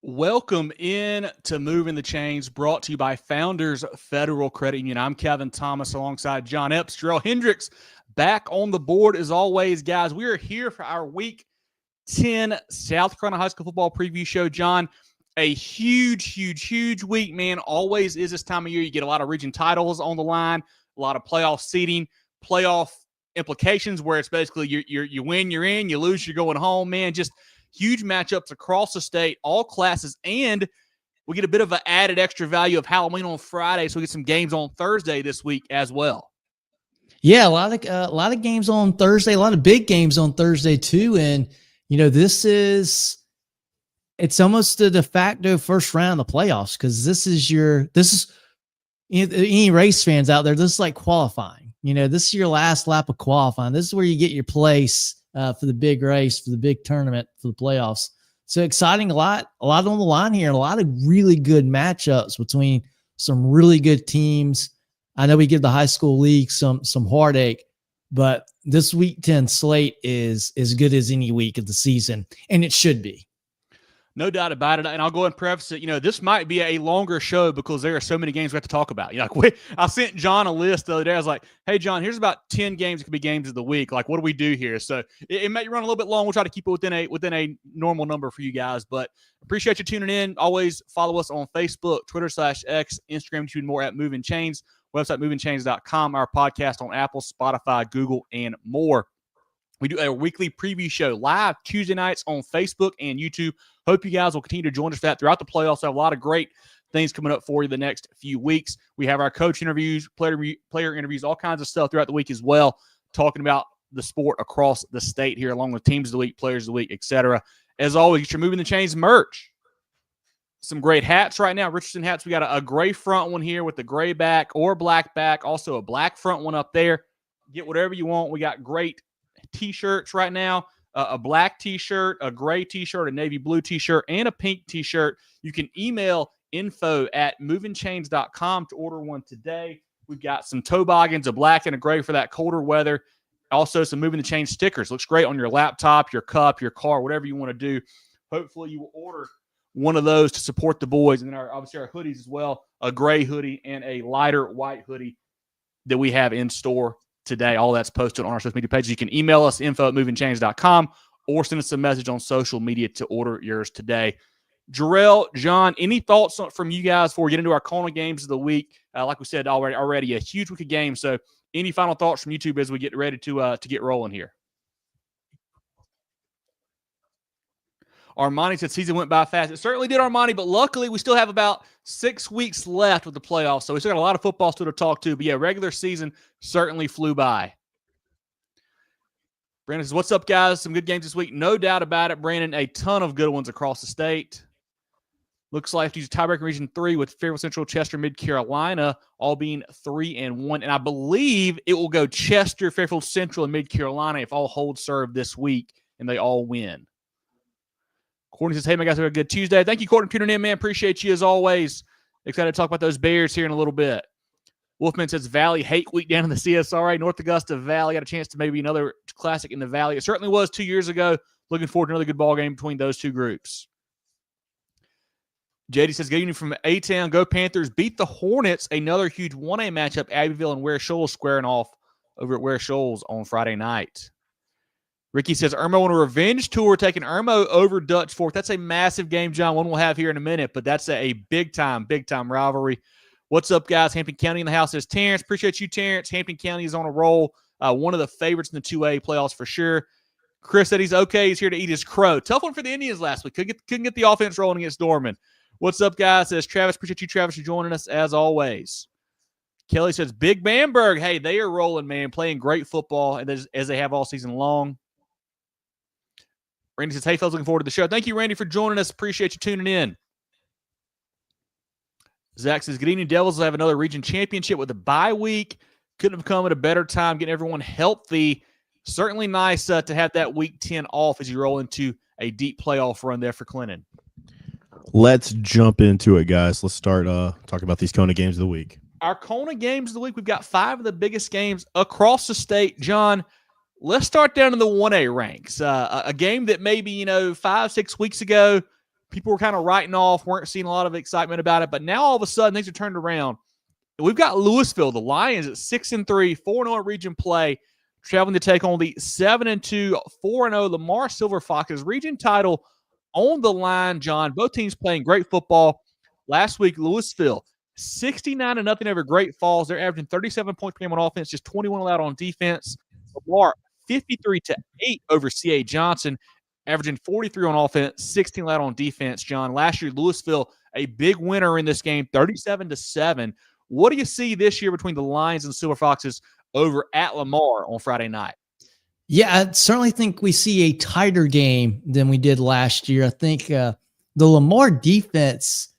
Welcome in to Moving the Chains, brought to you by Founders Federal Credit Union. I'm Kevin Thomas alongside John Epps. Jerel Hendricks back on the board as always, guys. We are here for our Week 10 South Carolina High School Football Preview Show. John, a huge week, man. Always is this time of year. You get a lot of region titles on the line, a lot of playoff seeding, playoff implications where it's basically you win, you're in, you lose, you're going home, man. Just huge matchups across the state, all classes, and we get a bit of an added extra value of Halloween on Friday, so we get some games on Thursday this week as well. Yeah, a lot of games on Thursday, a lot of big games on Thursday too, and it's almost a de facto first round of the playoffs because this is any race fans out there. This is like qualifying. This is your last lap of qualifying. This is where you get your place for the big race, for the big tournament, for the playoffs. So exciting, a lot on the line here, and a lot of really good matchups between some really good teams. I know we give the high school league some heartache, but this Week 10 slate is as good as any week of the season, and it should be. No doubt about it. And I'll go ahead and preface it. This might be a longer show because there are so many games we have to talk about. I sent John a list the other day. I was like, hey, John, here's about 10 games that could be games of the week. Like, what do we do here? So it may run a little bit long. We'll try to keep it within a normal number for you guys. But appreciate you tuning in. Always follow us on Facebook, Twitter /X, Instagram, YouTube, and more at Movin Chains. Website, movingchains.com. Our podcast on Apple, Spotify, Google, and more. We do a weekly preview show live Tuesday nights on Facebook and YouTube. Hope you guys will continue to join us for that throughout the playoffs. We have a lot of great things coming up for you the next few weeks. We have our coach interviews, player interviews, all kinds of stuff throughout the week as well, talking about the sport across the state here, along with teams of the week, players of the week, etc. As always, get your Moving the Chains merch. Some great hats right now. Richardson hats. We got a gray front one here with the gray back or black back. Also a black front one up there. Get whatever you want. We got great T-shirts right now, a black T-shirt, a gray T-shirt, a navy blue T-shirt, and a pink T-shirt. You can email info@movingchains.com to order one today. We've got some toboggans, a black and a gray for that colder weather. Also, some Moving the Chains stickers. Looks great on your laptop, your cup, your car, whatever you want to do. Hopefully, you will order one of those to support the boys. And then obviously our hoodies as well, a gray hoodie and a lighter white hoodie that we have in store today. All that's posted on our social media pages. You can email us, info@movingchains.com, or send us a message on social media to order yours today. Jerel, John, any thoughts from you guys before we get into our Kona games of the week? Like we said already, a huge week of games. So any final thoughts from YouTube as we get ready to get rolling here? Armani said season went by fast. It certainly did, Armani, but luckily we still have about 6 weeks left with the playoffs, so we still got a lot of football still to talk to. But yeah, regular season certainly flew by. Brandon says, what's up, guys? Some good games this week. No doubt about it, Brandon. A ton of good ones across the state. Looks like to use tiebreaker region 3 with Fairfield Central, Chester, Mid-Carolina, all being 3-1. And I believe it will go Chester, Fairfield Central, and Mid-Carolina if all hold serve this week and they all win. Courtney says, hey, my guys, have a good Tuesday. Thank you, Courtney, for tuning in, man. Appreciate you as always. Excited to talk about those Bears here in a little bit. Wolfman says, Valley hate week down in the CSRA. North Augusta Valley got a chance to maybe another classic in the Valley. It certainly was 2 years ago. Looking forward to another good ball game between those two groups. JD says, good evening from A-Town. Go Panthers. Beat the Hornets. Another huge 1A matchup. Abbeville and Ware Shoals squaring off over at Ware Shoals on Friday night. Ricky says, Irmo on a revenge tour, taking Irmo over Dutch Fork. That's a massive game, John. One we'll have here in a minute, but that's a big-time rivalry. What's up, guys? Hampton County in the house says, Terrence. Appreciate you, Terrence. Hampton County is on a roll. One of the favorites in the 2A playoffs for sure. Chris said he's okay. He's here to eat his crow. Tough one for the Indians last week. Couldn't get the offense rolling against Dorman. What's up, guys? Says Travis. Appreciate you, Travis, for joining us as always. Kelly says, Big Bamberg. Hey, they are rolling, man. Playing great football as they have all season long. Randy says, hey, fellas, looking forward to the show. Thank you, Randy, for joining us. Appreciate you tuning in. Zach says, good evening, Devils will have another region championship with a bye week. Couldn't have come at a better time, getting everyone healthy. Certainly nice to have that Week 10 off as you roll into a deep playoff run there for Clinton. Let's jump into it, guys. Let's start talking about these Kona games of the week. Our Kona games of the week, we've got 5 of the biggest games across the state. John, let's start down in the 1A ranks. A game that maybe, 5-6 weeks ago people were kind of writing off, weren't seeing a lot of excitement about it. But now all of a sudden things are turned around. And we've got Lewisville, the Lions at 6-3, 4-0 region play, traveling to take on the 7-2, 4-0 Lamar Silver Foxes. Region title on the line, John. Both teams playing great football. Last week, Lewisville 69-0 over Great Falls. They're averaging 37 points per game on offense, just 21 allowed on defense. Lamar 53-8 over CA Johnson, averaging 43 on offense, 16 allowed on defense. John, last year Lewisville a big winner in this game, 37-7. What do you see this year between the Lions and Silver Foxes over at Lamar on Friday night? Yeah, I certainly think we see a tighter game than we did last year. I think the Lamar defense,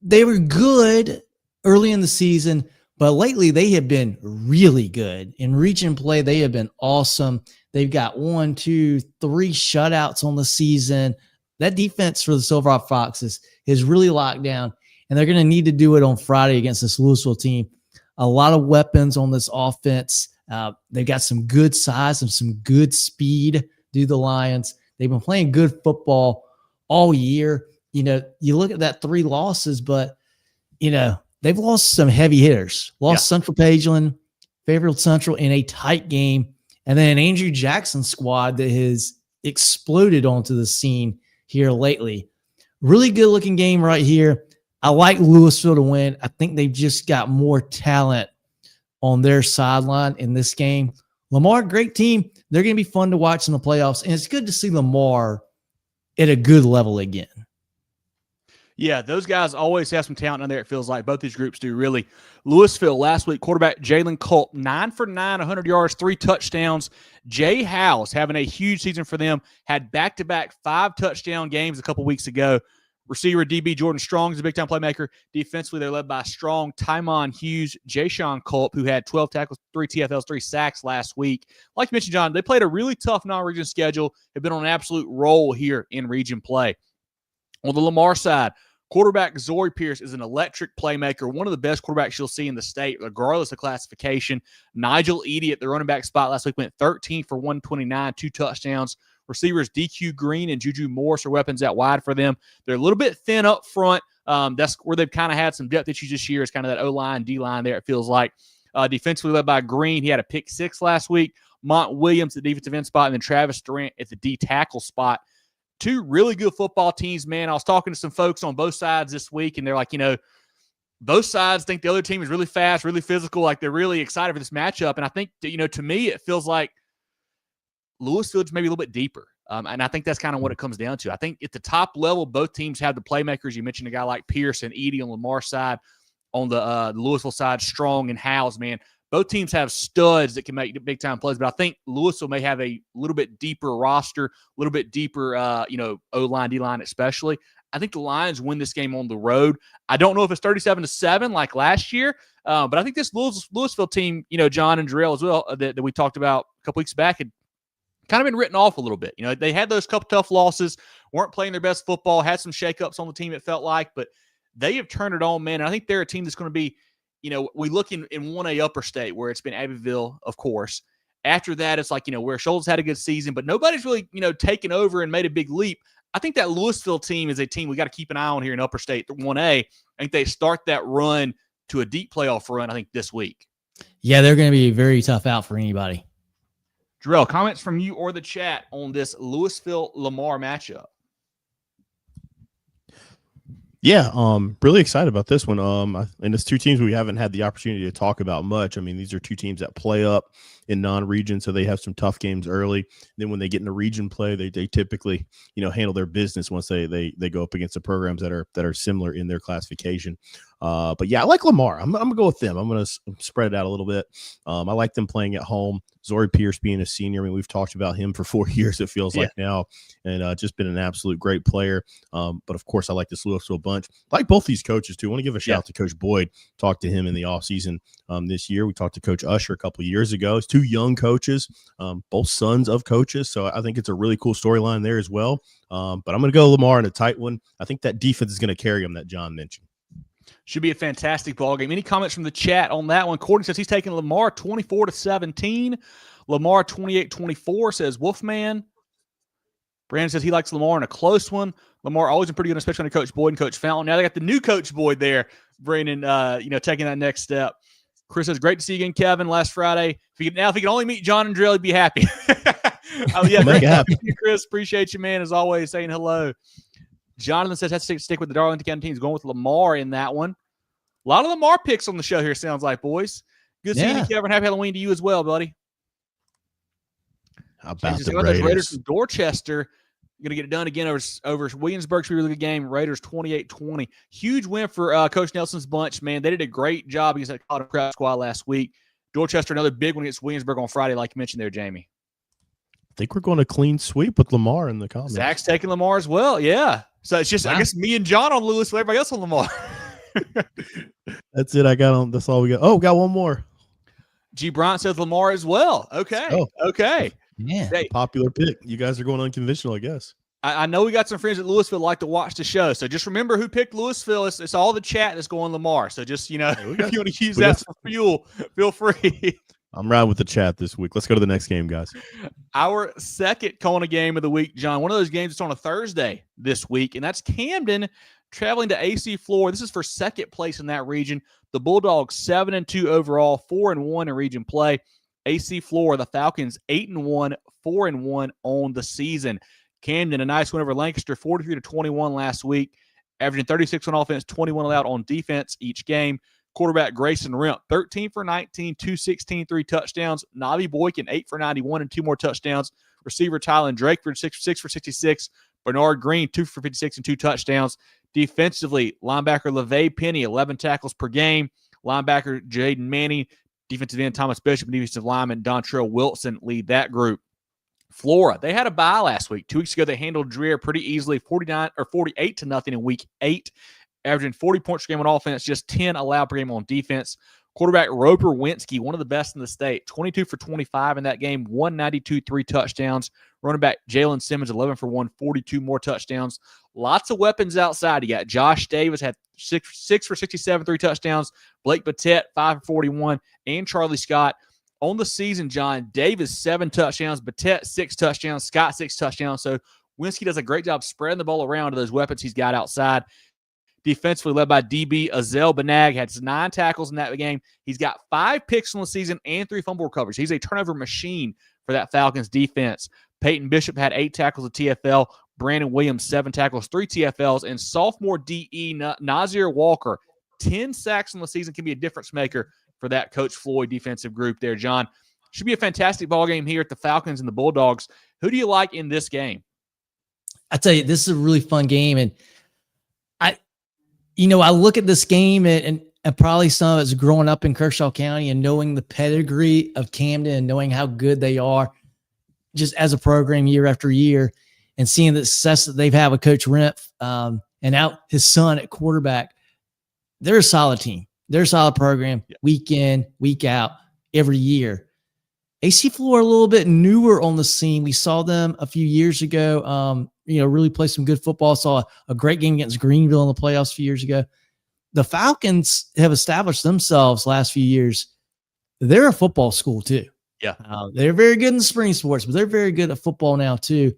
they were good early in the season, but lately they have been really good. In region play, they have been awesome. They've got 1, 2, 3 shutouts on the season. That defense for the Silver Foxes is really locked down, and they're going to need to do it on Friday against this Lewisville team. A lot of weapons on this offense. They've got some good size and some good speed, do the Lions. They've been playing good football all year. You know, you look at that 3 losses, but, you know, they've lost some heavy hitters. Lost Central Pageland, Fayetteville Central in a tight game, and then Andrew Jackson's squad that has exploded onto the scene here lately. Really good-looking game right here. I like Lewisville to win. I think they've just got more talent on their sideline in this game. Lamar, great team. They're going to be fun to watch in the playoffs, and it's good to see Lamar at a good level again. Yeah, those guys always have some talent in there, it feels like. Both these groups do, really. Lewisville, last week, quarterback Jalen Culp, 9 for 9, 100 yards, 3 touchdowns. Jay House, having a huge season for them, had back-to-back 5-touchdown games a couple weeks ago. Receiver DB Jordan Strong is a big-time playmaker. Defensively, they're led by Strong, Tymon Hughes, Jay-Sean Culp, who had 12 tackles, 3 TFLs, 3 sacks last week. Like you mentioned, John, they played a really tough non-region schedule, have been on an absolute roll here in region play. On the Lamar side, quarterback Zori Pierce is an electric playmaker, one of the best quarterbacks you'll see in the state, regardless of classification. Nigel Eady at the running back spot last week went 13 for 129, 2 touchdowns. Receivers DQ Green and Juju Morris are weapons out wide for them. They're a little bit thin up front. That's where they've kind of had some depth issues this year. It's kind of that O-line, D-line there, it feels like. Defensively led by Green. He had a pick 6 last week. Mont Williams, the defensive end spot, and then Travis Durant at the D tackle spot. 2 really good football teams, man. I was talking to some folks on both sides this week, and they're like, you know, both sides think the other team is really fast, really physical, like they're really excited for this matchup. And I think, you know, to me, it feels like Lewisville's maybe a little bit deeper. And I think that's kind of what it comes down to. I think at the top level, both teams have the playmakers. You mentioned a guy like Pierce and Edie on Lamar's side. On the Lewisville side, Strong and Howes, man. Both teams have studs that can make big-time plays, but I think Lewisville may have a little bit deeper roster, a little bit deeper, you know, O-line, D-line especially. I think the Lions win this game on the road. I don't know if it's 37-7 like last year, but I think this Lewisville team, you know, John and Jerel as well, that we talked about a couple weeks back, had kind of been written off a little bit. You know, they had those couple tough losses, weren't playing their best football, had some shakeups on the team, it felt like, but they have turned it on, man. And I think they're a team that's going to be, you know, we look in 1A upper state where it's been Abbeville, of course. After that, it's like, you know, where Shoals had a good season, but nobody's really, you know, taken over and made a big leap. I think that Lewisville team is a team we got to keep an eye on here in upper state, 1A. I think they start that run to a deep playoff run, I think, this week. Yeah, they're going to be a very tough out for anybody. Jerel, comments from you or the chat on this Lewisville-Lamar matchup? Yeah, really excited about this one. And it's 2 teams we haven't had the opportunity to talk about much. I mean, these are 2 teams that play up in non-region, so they have some tough games early. Then when they get into region play, they typically, you know, handle their business once they go up against the programs that are similar in their classification. But yeah, I like Lamar. I'm gonna go with them. I'm gonna spread it out a little bit. I like them playing at home. Zori Pierce being a senior. I mean, we've talked about him for 4 years, it feels like now, and just been an absolute great player. But of course, I like this Lewisville bunch. I like both these coaches too. I want to give a shout out to Coach Boyd. Talked to him in the offseason this year. We talked to Coach Usher a couple of years ago. It's 2 young coaches, both sons of coaches. So I think it's a really cool storyline there as well. But I'm going to go Lamar in a tight one. I think that defense is going to carry them that John mentioned. Should be a fantastic ball game. Any comments from the chat on that one? Courtney says he's taking Lamar 24-17. Lamar 28-24 says Wolfman. Brandon says he likes Lamar in a close one. Lamar always been pretty good, especially under Coach Boyd and Coach Fountain. Now they got the new Coach Boyd there, Brandon, taking that next step. Chris says, great to see you again, Kevin, last Friday. If he could only meet John and Jerel, he'd be happy. Yeah, Make it happen. Chris, appreciate you, man, as always, saying hello. Jonathan says, has to stick with the Darlington County teams, going with Lamar in that one. A lot of Lamar picks on the show here, sounds like, boys. Good seeing you, Kevin. Happy Halloween to you as well, buddy. How about the Raiders from Dorchester? Going to get it done again over Williamsburg. Should be a really good game. Raiders 28-20. Huge win for Coach Nelson's bunch, man. They did a great job against that Colorado Crowd squad last week. Dorchester, another big one against Williamsburg on Friday, like you mentioned there, Jamie. I think we're going to clean sweep with Lamar in the comments. Zach's taking Lamar as well, yeah. So it's just, I guess, me and John on Lewisville, everybody else on Lamar. That's it. I got on. That's all we got. Oh, got one more. G. Bryant says Lamar as well. Okay. Oh. Okay. Yeah. Hey, Popular pick. You guys are going unconventional, I guess. I know we got some friends at Lewisville like to watch the show. So just remember who picked Lewisville. It's all the chat that's going Lamar. So just, if you want to use that for fuel, feel free. I'm riding with the chat this week. Let's go to the next game, guys. Our second Kona game of the week, John. One of those games that's on a Thursday this week, and that's Camden traveling to AC Flora. This is for second place in that region. The Bulldogs 7-2 overall, 4-1 in region play. AC Flora, the Falcons 8-1, 4-1 on the season. Camden, a nice win over Lancaster, 43-21 last week, averaging 36 on offense, 21 allowed on defense each game. Quarterback Grayson Remp, 13 for 19, 216, 3 touchdowns. Navi Boykin, 8 for 91 and 2 more touchdowns. Receiver Tylen Drakeford, 6 for 66. Bernard Green, 2 for 56 and 2 touchdowns. Defensively, linebacker LeVay Penny, 11 tackles per game. Linebacker Jaden Manning, defensive end Thomas Bishop, and defensive lineman Dontrell Wilson lead that group. Flora, they had a bye last week. 2 weeks ago, they handled Dreher pretty easily, 48-0 in week 8, averaging 40 points per game on offense, just 10 allowed per game on defense. Quarterback Roper Winsky, one of the best in the state, 22 for 25 in that game, 192, 3 touchdowns. Running back Jalen Simmons, 11 for 1, 42 more touchdowns. Lots of weapons outside. You got Josh Davis, had 6 for 67, 3 touchdowns. Blake Batet, 5 for 41, and Charlie Scott. On the season, John, Davis, 7 touchdowns. Batet, 6 touchdowns. Scott, 6 touchdowns. So Winsky does a great job spreading the ball around to those weapons he's got outside. Defensively led by DB Azel Banag, had 9 tackles in that game. He's got 5 picks on the season and 3 fumble recoveries. He's a turnover machine for that Falcons defense. Peyton Bishop had 8 tackles at TFL. Brandon Williams, 7 tackles, 3 TFLs. And sophomore DE Nazir Walker, 10 sacks on the season, can be a difference maker for that Coach Floyd defensive group there, John. Should be a fantastic ball game here at the Falcons and the Bulldogs. Who do you like in this game? I tell you, this is a really fun game. And I look at this game and probably some of it's growing up in Kershaw County and knowing the pedigree of Camden and knowing how good they are just as a program year after year and seeing the success that they've had with Coach Remp and out his son at quarterback. They're a solid team. They're a solid program, week in, week out, every year. AC Flora a little bit newer on the scene. We saw them a few years ago, really play some good football. Saw a great game against Greenville in the playoffs a few years ago. The Falcons have established themselves last few years. They're a football school too. Yeah. They're very good in the spring sports, but they're very good at football now too.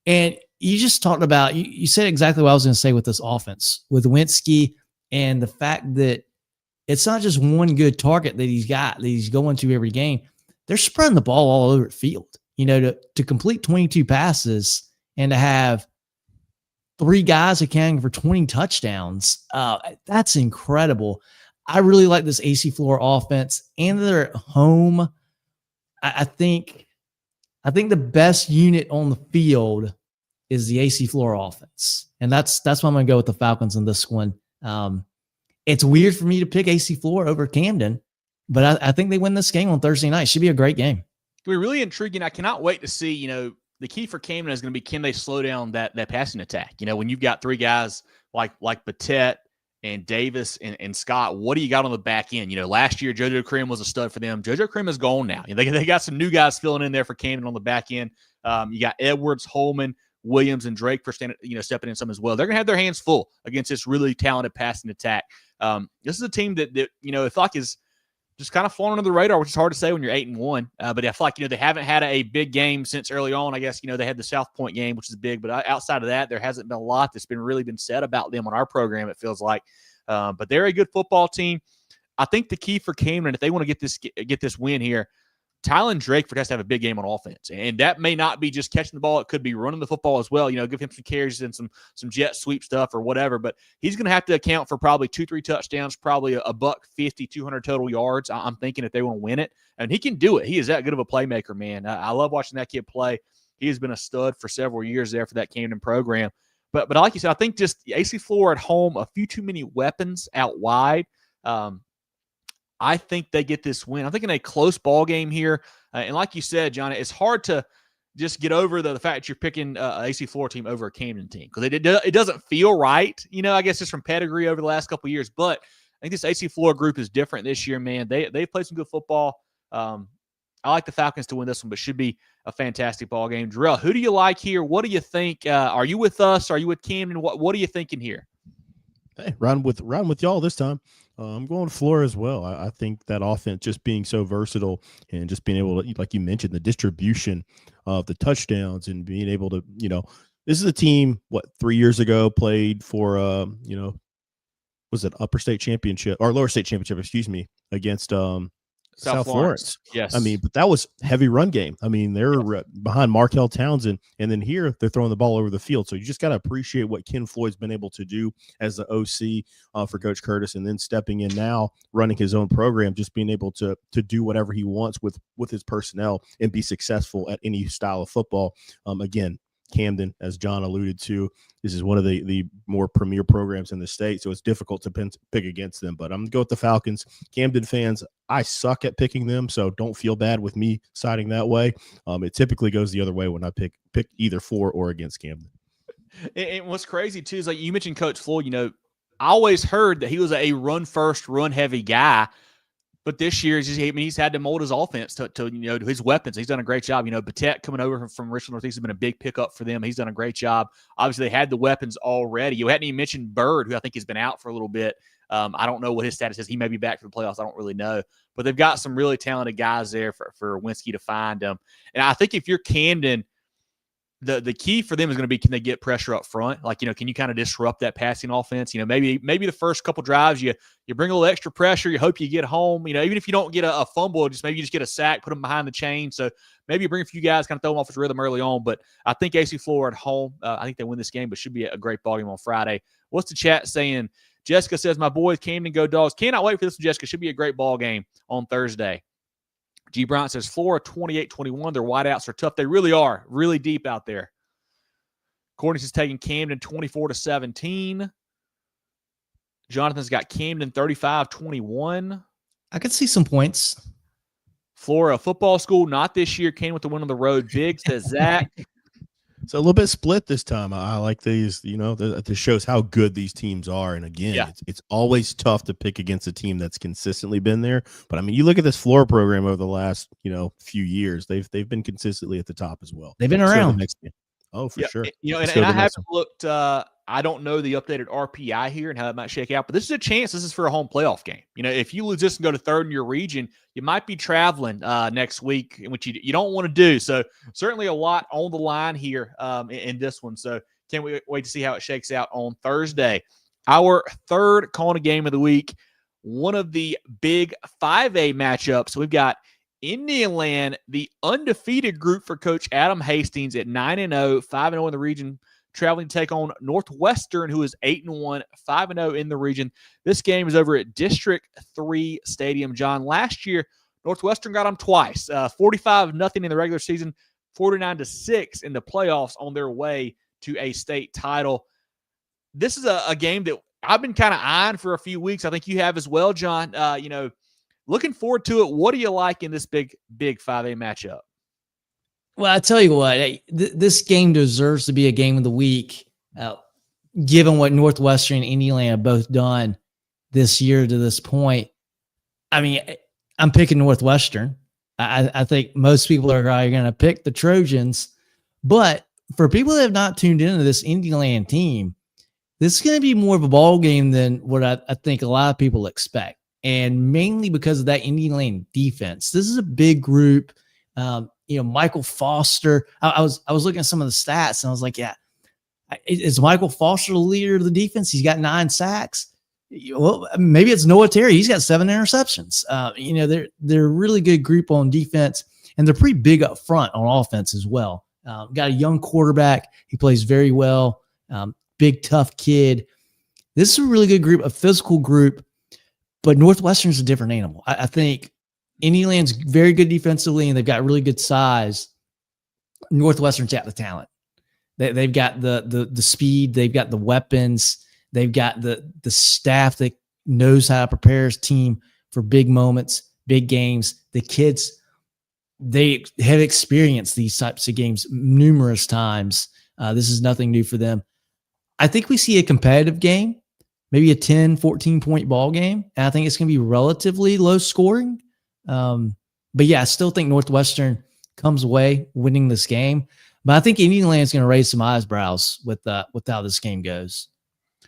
And you just talked about, you said exactly what I was going to say with this offense, with Winsky and the fact that it's not just one good target that he's got, that he's going to every game. They're spreading the ball all over the field, to complete 22 passes and to have 3 guys accounting for 20 touchdowns. That's incredible. I really like this AC Flora offense, and they're at home. I think the best unit on the field is the AC Flora offense. And that's why I'm going to go with the Falcons in this one. It's weird for me to pick AC Flora over Camden, but I think they win this game on Thursday night. Should be a great game. It'll be really intriguing. I cannot wait to see, the key for Camden is going to be, can they slow down that passing attack? When you've got 3 guys like Batet and Davis and Scott, what do you got on the back end? Last year, JoJo Krim was a stud for them. JoJo Krim is gone now. They got some new guys filling in there for Camden on the back end. You got Edwards, Holman, Williams, and Drake for stepping in some as well. They're going to have their hands full against this really talented passing attack. This is a team that is just kind of flown under the radar, which is hard to say when you're 8-1. But I feel like, they haven't had a big game since early on. I guess, they had the South Point game, which is big, but outside of that, there hasn't been a lot that's really been said about them on our program, it feels like. But they're a good football team. I think the key for Camden, if they want to get this win here, Tylen Drakeford has to have a big game on offense. And that may not be just catching the ball. It could be running the football as well. Give him some carries and some jet sweep stuff or whatever. But he's going to have to account for probably 2-3 touchdowns, probably a $150, 200 total yards. I'm thinking if they want to win it. And he can do it. He is that good of a playmaker, man. I love watching that kid play. He has been a stud for several years there for that Camden program. But like you said, I think just AC Flora at home, a few too many weapons out wide. I think they get this win. I'm thinking a close ball game here. And like you said, John, it's hard to just get over the fact that you're picking an AC Flora team over a Camden team because it doesn't feel right, I guess just from pedigree over the last couple of years. But I think this AC Flora group is different this year, man. They've played some good football. I like the Falcons to win this one, but should be a fantastic ball game. Jerel, who do you like here? What do you think? Are you with us? Are you with Camden? What are you thinking here? Hey, round with y'all this time. I'm going Flora as well. I think that offense just being so versatile and just being able to, like you mentioned, the distribution of the touchdowns and being able to, this is a team, 3 years ago played for, was it upper state championship or lower state championship, against South Florence. Yes. But that was heavy run game. They're behind Markel Townsend, and then here they're throwing the ball over the field. So you just got to appreciate what Ken Floyd's been able to do as the OC for Coach Curtis, and then stepping in now, running his own program, just being able to do whatever he wants with his personnel and be successful at any style of football. Again, Camden, as John alluded to, this is one of the more premier programs in the state, so it's difficult to pick against them. But I'm going to go with the Falcons. Camden fans, I suck at picking them, so don't feel bad with me siding that way. It typically goes the other way when I pick either for or against Camden. And what's crazy, too, is like you mentioned Coach Floyd, I always heard that he was a run-first, run-heavy guy. But this year, he's had to mold his offense to his weapons. He's done a great job. Batet coming over from Richland Northeast has been a big pickup for them. He's done a great job. Obviously, they had the weapons already. You hadn't even mentioned Bird, who I think has been out for a little bit. I don't know what his status is. He may be back for the playoffs. I don't really know. But they've got some really talented guys there for Winsky to find them. And I think if you're Camden, the key for them is going to be, can they get pressure up front? Like, can you kind of disrupt that passing offense? Maybe the first couple drives, you bring a little extra pressure. You hope you get home. Even if you don't get a fumble, maybe you just get a sack, put them behind the chain. So maybe you bring a few guys, kind of throw them off his rhythm early on. But I think AC Flora at home, I think they win this game, but should be a great ball game on Friday. What's the chat saying? Jessica says, my boys, Camden, go Dogs. Cannot wait for this one, Jessica. Should be a great ball game on Thursday. G. Bryant says, Flora 28-21. Their wideouts are tough. They really are. Really deep out there. Courtney's is taking Camden 24-17. Jonathan's got Camden 35-21. I could see some points. Flora football school, not this year. Came with the win on the road. Big, says Zach. So a little bit split this time. I like these, this shows how good these teams are. And again, it's always tough to pick against a team that's consistently been there. But you look at this Flora program over the last, few years, they've been consistently at the top as well. They've been around. Oh, for sure. And I haven't looked. I don't know the updated RPI here and how that might shake out, but this is a chance. This is for a home playoff game. If you lose this and go to third in your region, you might be traveling next week, which you don't want to do. So certainly a lot on the line here in this one. So can't wait to see how it shakes out on Thursday. Our third Kona game of the week, one of the big 5A matchups. So we've got Indianland, the undefeated group for Coach Adam Hastings at 9-0, 5-0 in the region, traveling to take on Northwestern, who is 8-1, 5-0 in the region. This game is over at District 3 Stadium. John, last year, Northwestern got them twice, 45-0 in the regular season, 49-6 in the playoffs on their way to a state title. This is a game that I've been kind of eyeing for a few weeks. I think you have as well, John. Looking forward to it. What do you like in this big 5A matchup? Well, I tell you what, this game deserves to be a game of the week, given what Northwestern and Indiana have both done this year to this point. I'm picking Northwestern. I think most people are going to pick the Trojans. But for people that have not tuned into this Indiana team, this is going to be more of a ball game than what I think a lot of people expect. and mainly because of that Indiana defense. This is a big group. Michael Foster. I was looking at some of the stats, and I was like, yeah, is Michael Foster the leader of the defense? He's got 9 sacks. Well, maybe it's Noah Terry. He's got 7 interceptions. They're a really good group on defense, and they're pretty big up front on offense as well. Got a young quarterback. He plays very well. Big, tough kid. This is a really good group, a physical group, but Northwestern's a different animal. I think Indiana's very good defensively, and they've got really good size. Northwestern's got the talent. They've got the speed. They've got the weapons. They've got the staff that knows how to prepare his team for big moments, big games. The kids, they have experienced these types of games numerous times. This is nothing new for them. I think we see a competitive game, maybe a 10, 14-point ball game. And I think it's going to be relatively low scoring. But yeah, I still think Northwestern comes away winning this game. But I think Indiana is going to raise some eyebrows with how this game goes.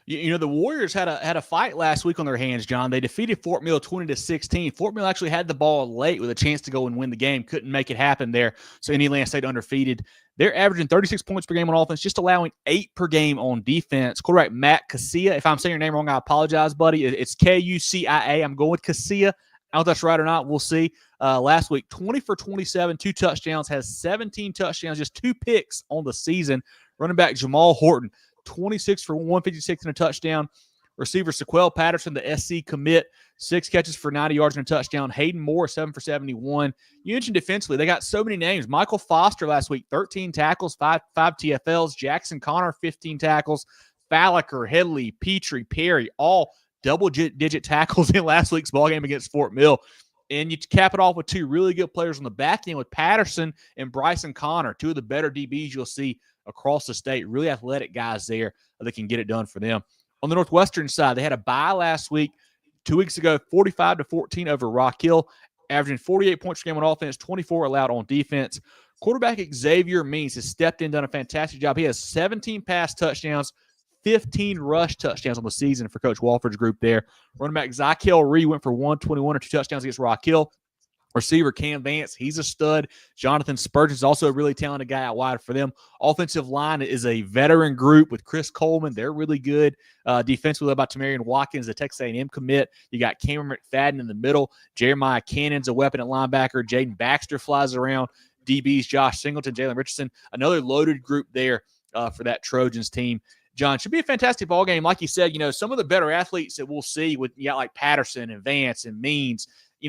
The Warriors had a fight last week on their hands, John. They defeated Fort Mill 20-16. Fort Mill actually had the ball late with a chance to go and win the game. Couldn't make it happen there. So Indiana stayed undefeated. They're averaging 36 points per game on offense, just allowing 8 per game on defense. Quarterback Matt Casilla. If I'm saying your name wrong, I apologize, buddy. It's Kucia. I'm going with Casilla. I don't know if that's right or not. We'll see. Last week, 20 for 27, 2 touchdowns, has 17 touchdowns, just 2 picks on the season. Running back Jamal Horton, 26 for 156 and a touchdown. Receiver Sequel Patterson, the SC commit, 6 catches for 90 yards and a touchdown. Hayden Moore, 7 for 71. You mentioned defensively, they got so many names. Michael Foster last week, 13 tackles, 5 TFLs. Jackson Connor, 15 tackles. Fallaker, Headley, Petrie, Perry, all double-digit tackles in last week's ballgame against Fort Mill. And you cap it off with 2 really good players on the back end with Patterson and Bryson Connor, 2 of the better DBs you'll see across the state. Really athletic guys there that can get it done for them. On the Northwestern side, they had a bye last week. 2 weeks ago, 45-14 over Rock Hill, averaging 48 points per game on offense, 24 allowed on defense. Quarterback Xavier Means has stepped in, done a fantastic job. He has 17 pass touchdowns, 15 rush touchdowns on the season for Coach Walford's group there. Running back Zykel Ree went for 121 or 2 touchdowns against Rock Hill. Receiver Cam Vance, he's a stud. Jonathan Spurgeon is also a really talented guy out wide for them. Offensive line is a veteran group with Chris Coleman. They're really good. Defensively, about Tamarian Watkins, the Texas A&M commit. You got Cameron McFadden in the middle. Jeremiah Cannon's a weapon at linebacker. Jaden Baxter flies around. DBs Josh Singleton, Jalen Richardson. Another loaded group there for that Trojans team. John, should be a fantastic ball game. Like you said, some of the better athletes that we'll see with like Patterson and Vance and Means.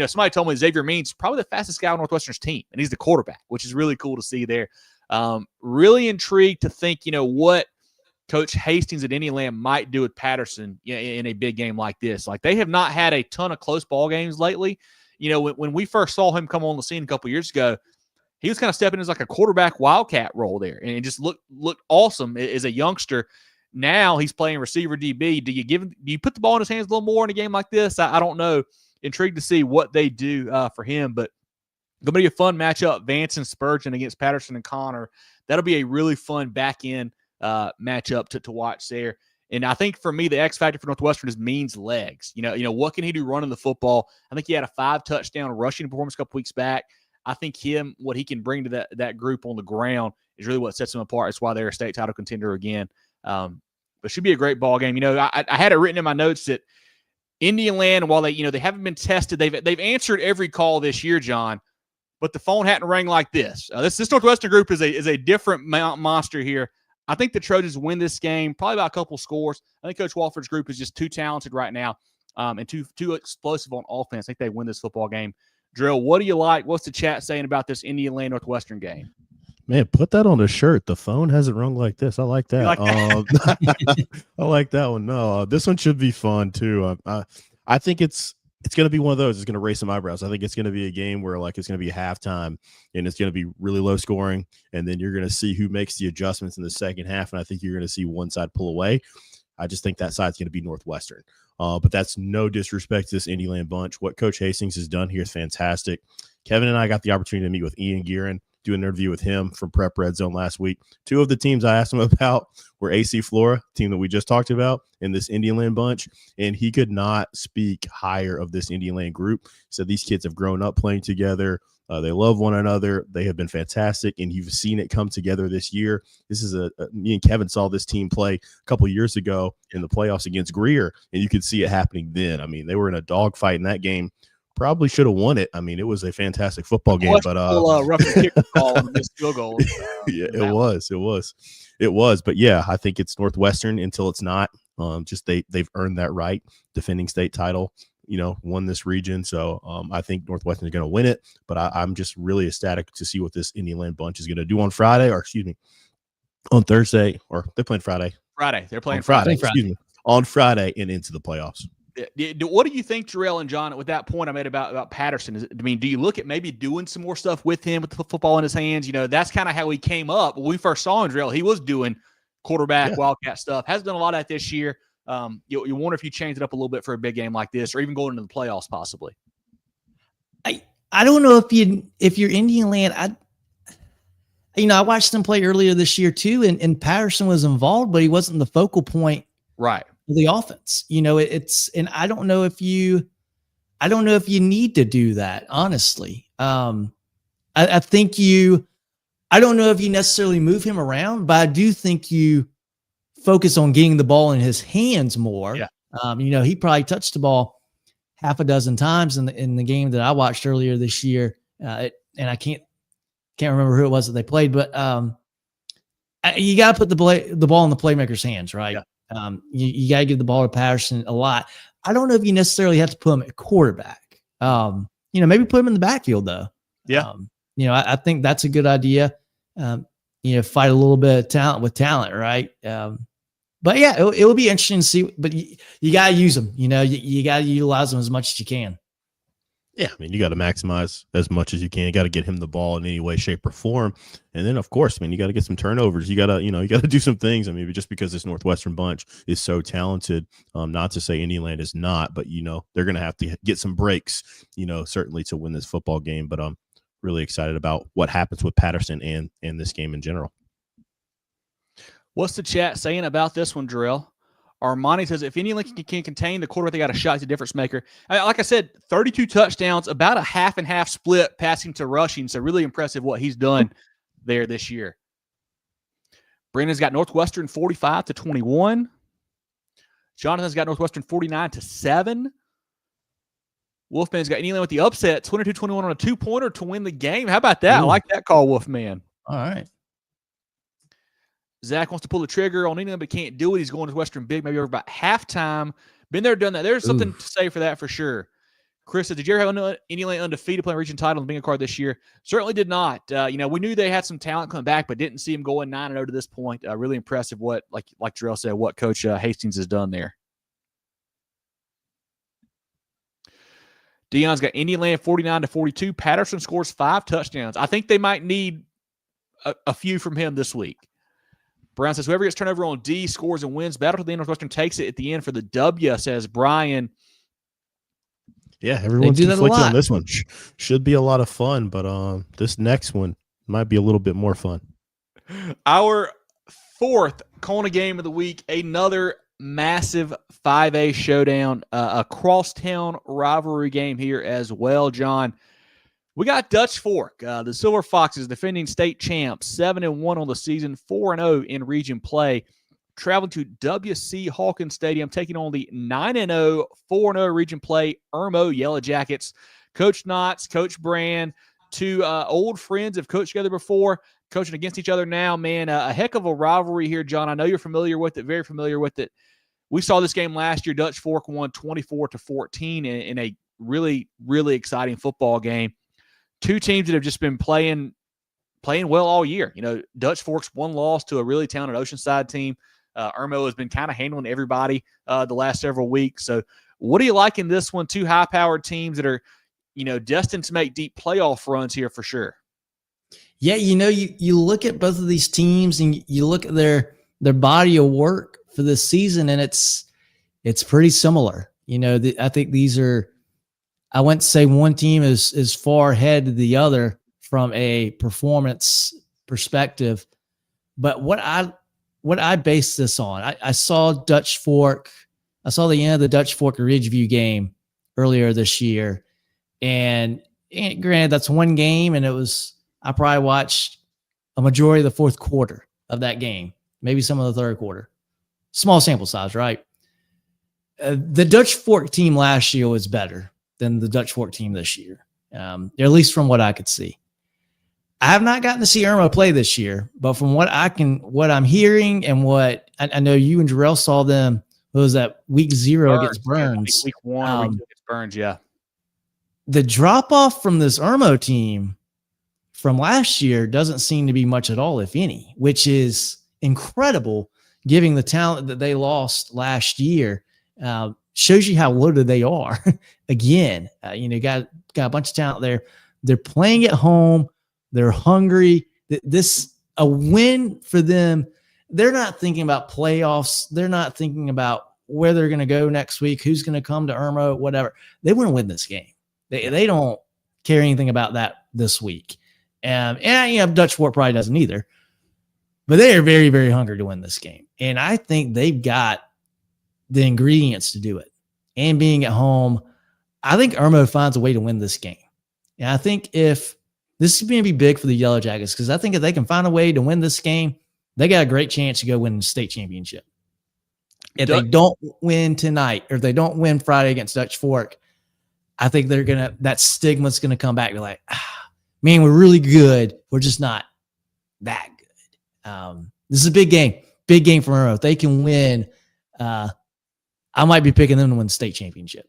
Somebody told me Xavier Means probably the fastest guy on Northwestern's team, and he's the quarterback, which is really cool to see there. Really intrigued to think, what Coach Hastings at Indiana might do with Patterson in a big game like this. Like, they have not had a ton of close ball games lately. When we first saw him come on the scene a couple years ago, he was kind of stepping into like a quarterback wildcat role there, and it just looked awesome as a youngster. Now he's playing receiver DB. Do you put the ball in his hands a little more in a game like this? I don't know. Intrigued to see what they do for him, but going to be a fun matchup. Vance and Spurgeon against Patterson and Connor. That'll be a really fun back end matchup to watch there. And I think for me, the X factor for Northwestern is Means legs. What can he do running the football? I think he had a 5 touchdown rushing performance a couple weeks back. I think what he can bring to that group on the ground is really what sets them apart. It's why they're a state title contender again. But it should be a great ball game. I had it written in my notes that Indiana, while they haven't been tested, they've answered every call this year, John, but the phone hadn't rang like this. This Northwestern group is a different monster here. I think the Trojans win this game, probably by a couple scores. I think Coach Walford's group is just too talented right now and too explosive on offense. I think they win this football game. Jerel, what do you like? What's the chat saying about this Indiana Northwestern game? Man, put that on the shirt. The phone hasn't rung like this. I like that. I like that one. No, this one should be fun too. I think it's going to be one of those. It's going to raise some eyebrows. I think it's going to be a game where it's going to be halftime and it's going to be really low scoring, and then you're going to see who makes the adjustments in the second half, and I think you're going to see one side pull away. I just think that side's going to be Northwestern. But that's no disrespect to this Indyland bunch. What Coach Hastings has done here is fantastic. Kevin and I got the opportunity to meet with Ian Gearin do an interview with him from Prep Red Zone last week. Two of the teams I asked him about were AC Flora, team that we just talked about, and this Indian Land bunch, and he could not speak higher of this Indian Land group. So these kids have grown up playing together. They love one another. They have been fantastic, and you've seen it come together this year. This is me and Kevin saw this team play a couple of years ago in the playoffs against Greer, and you could see it happening then. I mean, they were in a dogfight in that game. Probably should have won it. I mean, it was a fantastic football game, but roughing kick call and missed field goal. Yeah, it was. But yeah, I think it's Northwestern until it's not. Just they've earned that right. Defending state title, won this region. So I think Northwestern is going to win it. But I'm just really ecstatic to see what this Indian Land bunch is going to do on on Thursday, or they're playing Friday. They're playing Friday. On Friday and into the playoffs. What do you think, Jerel and John, with that point I made about Patterson? Do you look at maybe doing some more stuff with him with the football in his hands? That's kind of how he came up. When we first saw him, Jerel, he was doing quarterback, wildcat stuff. Has done a lot of that this year. You wonder if you change it up a little bit for a big game like this, or even going into the playoffs possibly. I don't know if you're Indian Land. I watched them play earlier this year too, and Patterson was involved, but he wasn't the focal point. Right. The offense, and I don't know if you need to do that, honestly. I think I don't know if you necessarily move him around, but I do think you focus on getting the ball in his hands more. Yeah. He probably touched the ball half a dozen times in the game that I watched earlier this year. And I can't remember who it was that they played, but you got to put the ball in the playmaker's hands, right? Yeah. You got to give the ball to Patterson a lot. I don't know if you necessarily have to put him at quarterback. Maybe put him in the backfield though. Yeah. I think that's a good idea. Fight a little bit of talent with talent, right? But yeah, it will be interesting to see. But you got to use them. You got to utilize them as much as you can. Yeah, I mean, you got to maximize as much as you can. You got to get him the ball in any way, shape, or form. And then, of course, you got to get some turnovers. You got to do some things. I mean, just because this Northwestern bunch is so talented, not to say Indian Land is not, but, they're going to have to get some breaks, certainly to win this football game. But I'm really excited about what happens with Patterson and this game in general. What's the chat saying about this one, Jerel? Armani says, if Indian Land can contain the quarterback, they got a shot. He's a difference maker. Like I said, 32 touchdowns, about a half and half split passing to rushing. So really impressive what he's done there this year. Brandon's got Northwestern 45-21. Jonathan's got Northwestern 49-7. Wolfman's got Indian Land with the upset, 22-21 on a 2-pointer to win the game. How about that? Ooh. I like that call, Wolfman. All right. Zach wants to pull the trigger on Indian, but can't do it. He's going to Western big, maybe over about halftime. Been there, done that. There's something to say for that for sure. Chris said, did you ever have Indian Land undefeated playing region title and being a card this year? Certainly did not. We knew they had some talent coming back, but didn't see them going 9-0 to this point. Really impressive what, like Jerel said, what Coach Hastings has done there. Dion's got Indian Land 49-42. Patterson scores 5 touchdowns. I think they might need a few from him this week. Brown says, whoever gets turnover on D scores and wins. Battle to the end. Northwestern takes it at the end for the W, says Brian. Yeah, everyone's conflicted on this one. Should be a lot of fun, but this next one might be a little bit more fun. Our 4th Kona game of the week, another massive 5A showdown, a crosstown rivalry game here as well, John. We got Dutch Fork, the Silver Foxes, defending state champs, 7-1 on the season, 4-0 in region play, traveling to WC Hawkins Stadium, taking on the 9-0, 4-0 region play Irmo Yellow Jackets. Coach Knotts, Coach Brand, two old friends have coached together before, coaching against each other now. Man, a heck of a rivalry here, John. I know you're familiar with it, very familiar with it. We saw this game last year. Dutch Fork won 24-14 in a really, really exciting football game. Two teams that have just been playing well all year. Dutch Fork's one loss to a really talented Oceanside team. Irmo has been kind of handling everybody the last several weeks. So what do you like in this one? Two high-powered teams that are, destined to make deep playoff runs here for sure. Yeah, you look at both of these teams and you look at their body of work for this season, and it's pretty similar. I think these are, I wouldn't say one team is far ahead of the other from a performance perspective. But what I base this on, I saw Dutch Fork. I saw the end of the Dutch Fork Ridgeview game earlier this year. And granted, that's one game, and I probably watched a majority of the fourth quarter of that game, maybe some of the third quarter. Small sample size, right? The Dutch Fork team last year was better than the Dutch Fork team this year, at least from what I could see. I have not gotten to see Irmo play this year, but from what I'm hearing and what I know you and Jerel saw them, was that week 0 against Burns. Week 1 or week 2 against Burns, yeah. The drop-off from this Irmo team from last year doesn't seem to be much at all, if any, which is incredible, given the talent that they lost last year. Shows you how loaded they are. Again, got a bunch of talent there. They're playing at home. They're hungry. A win for them. They're not thinking about playoffs. They're not thinking about where they're going to go next week, who's going to come to Irmo, whatever. They want to win this game. They don't care anything about that this week. And Dutch Fork probably doesn't either. But they are very, very hungry to win this game. And I think they've got the ingredients to do it. And being at home, I think Irmo finds a way to win this game. And I think if this is going to be big for the Yellow Jackets, because I think if they can find a way to win this game, they got a great chance to go win the state championship. If they don't win tonight, or if they don't win Friday against Dutch Fork, I think that stigma's going to come back. They're like, man, we're really good. We're just not that good. This is a big game for Irmo. If they can win, I might be picking them to win the state championship.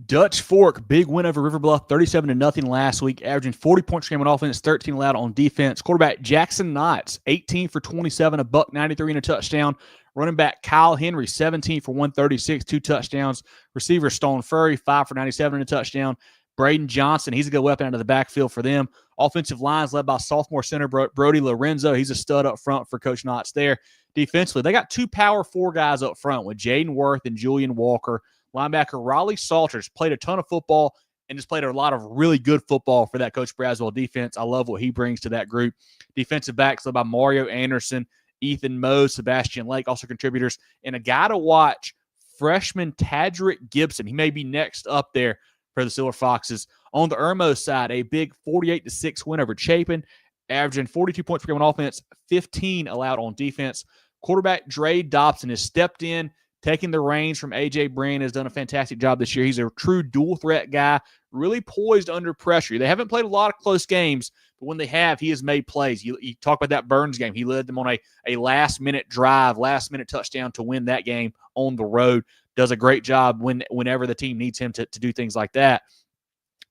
Dutch Fork, big win over River Bluff, 37-0 last week, averaging 40 points per game on offense, 13 allowed on defense. Quarterback Jackson Knotts, 18 for 27, a $193 and a touchdown. Running back Kyle Henry, 17 for 136, 2 touchdowns. Receiver Stone Furry, 5 for 97 and a touchdown. Braden Johnson, he's a good weapon out of the backfield for them. Offensive lines led by sophomore center Brody Lorenzo. He's a stud up front for Coach Knotts there. Defensively, they got 2 power 4 guys up front with Jaden Worth and Julian Walker. Linebacker Raleigh Salters played a ton of football and just played a lot of really good football for that Coach Braswell defense. I love what he brings to that group. Defensive backs led by Mario Anderson, Ethan Moe, Sebastian Lake, also contributors. And a guy to watch, freshman Tadrick Gibson. He may be next up there for the Silver Foxes. On the Irmo side, a big 48-6 win over Chapin, averaging 42 points per game on offense, 15 allowed on defense. Quarterback Dre Dobson has stepped in, taking the reins from A.J. Brand, has done a fantastic job this year. He's a true dual-threat guy, really poised under pressure. They haven't played a lot of close games, but when they have, he has made plays. You talk about that Burns game. He led them on a last-minute drive, last-minute touchdown to win that game on the road. Does a great job whenever the team needs him to do things like that.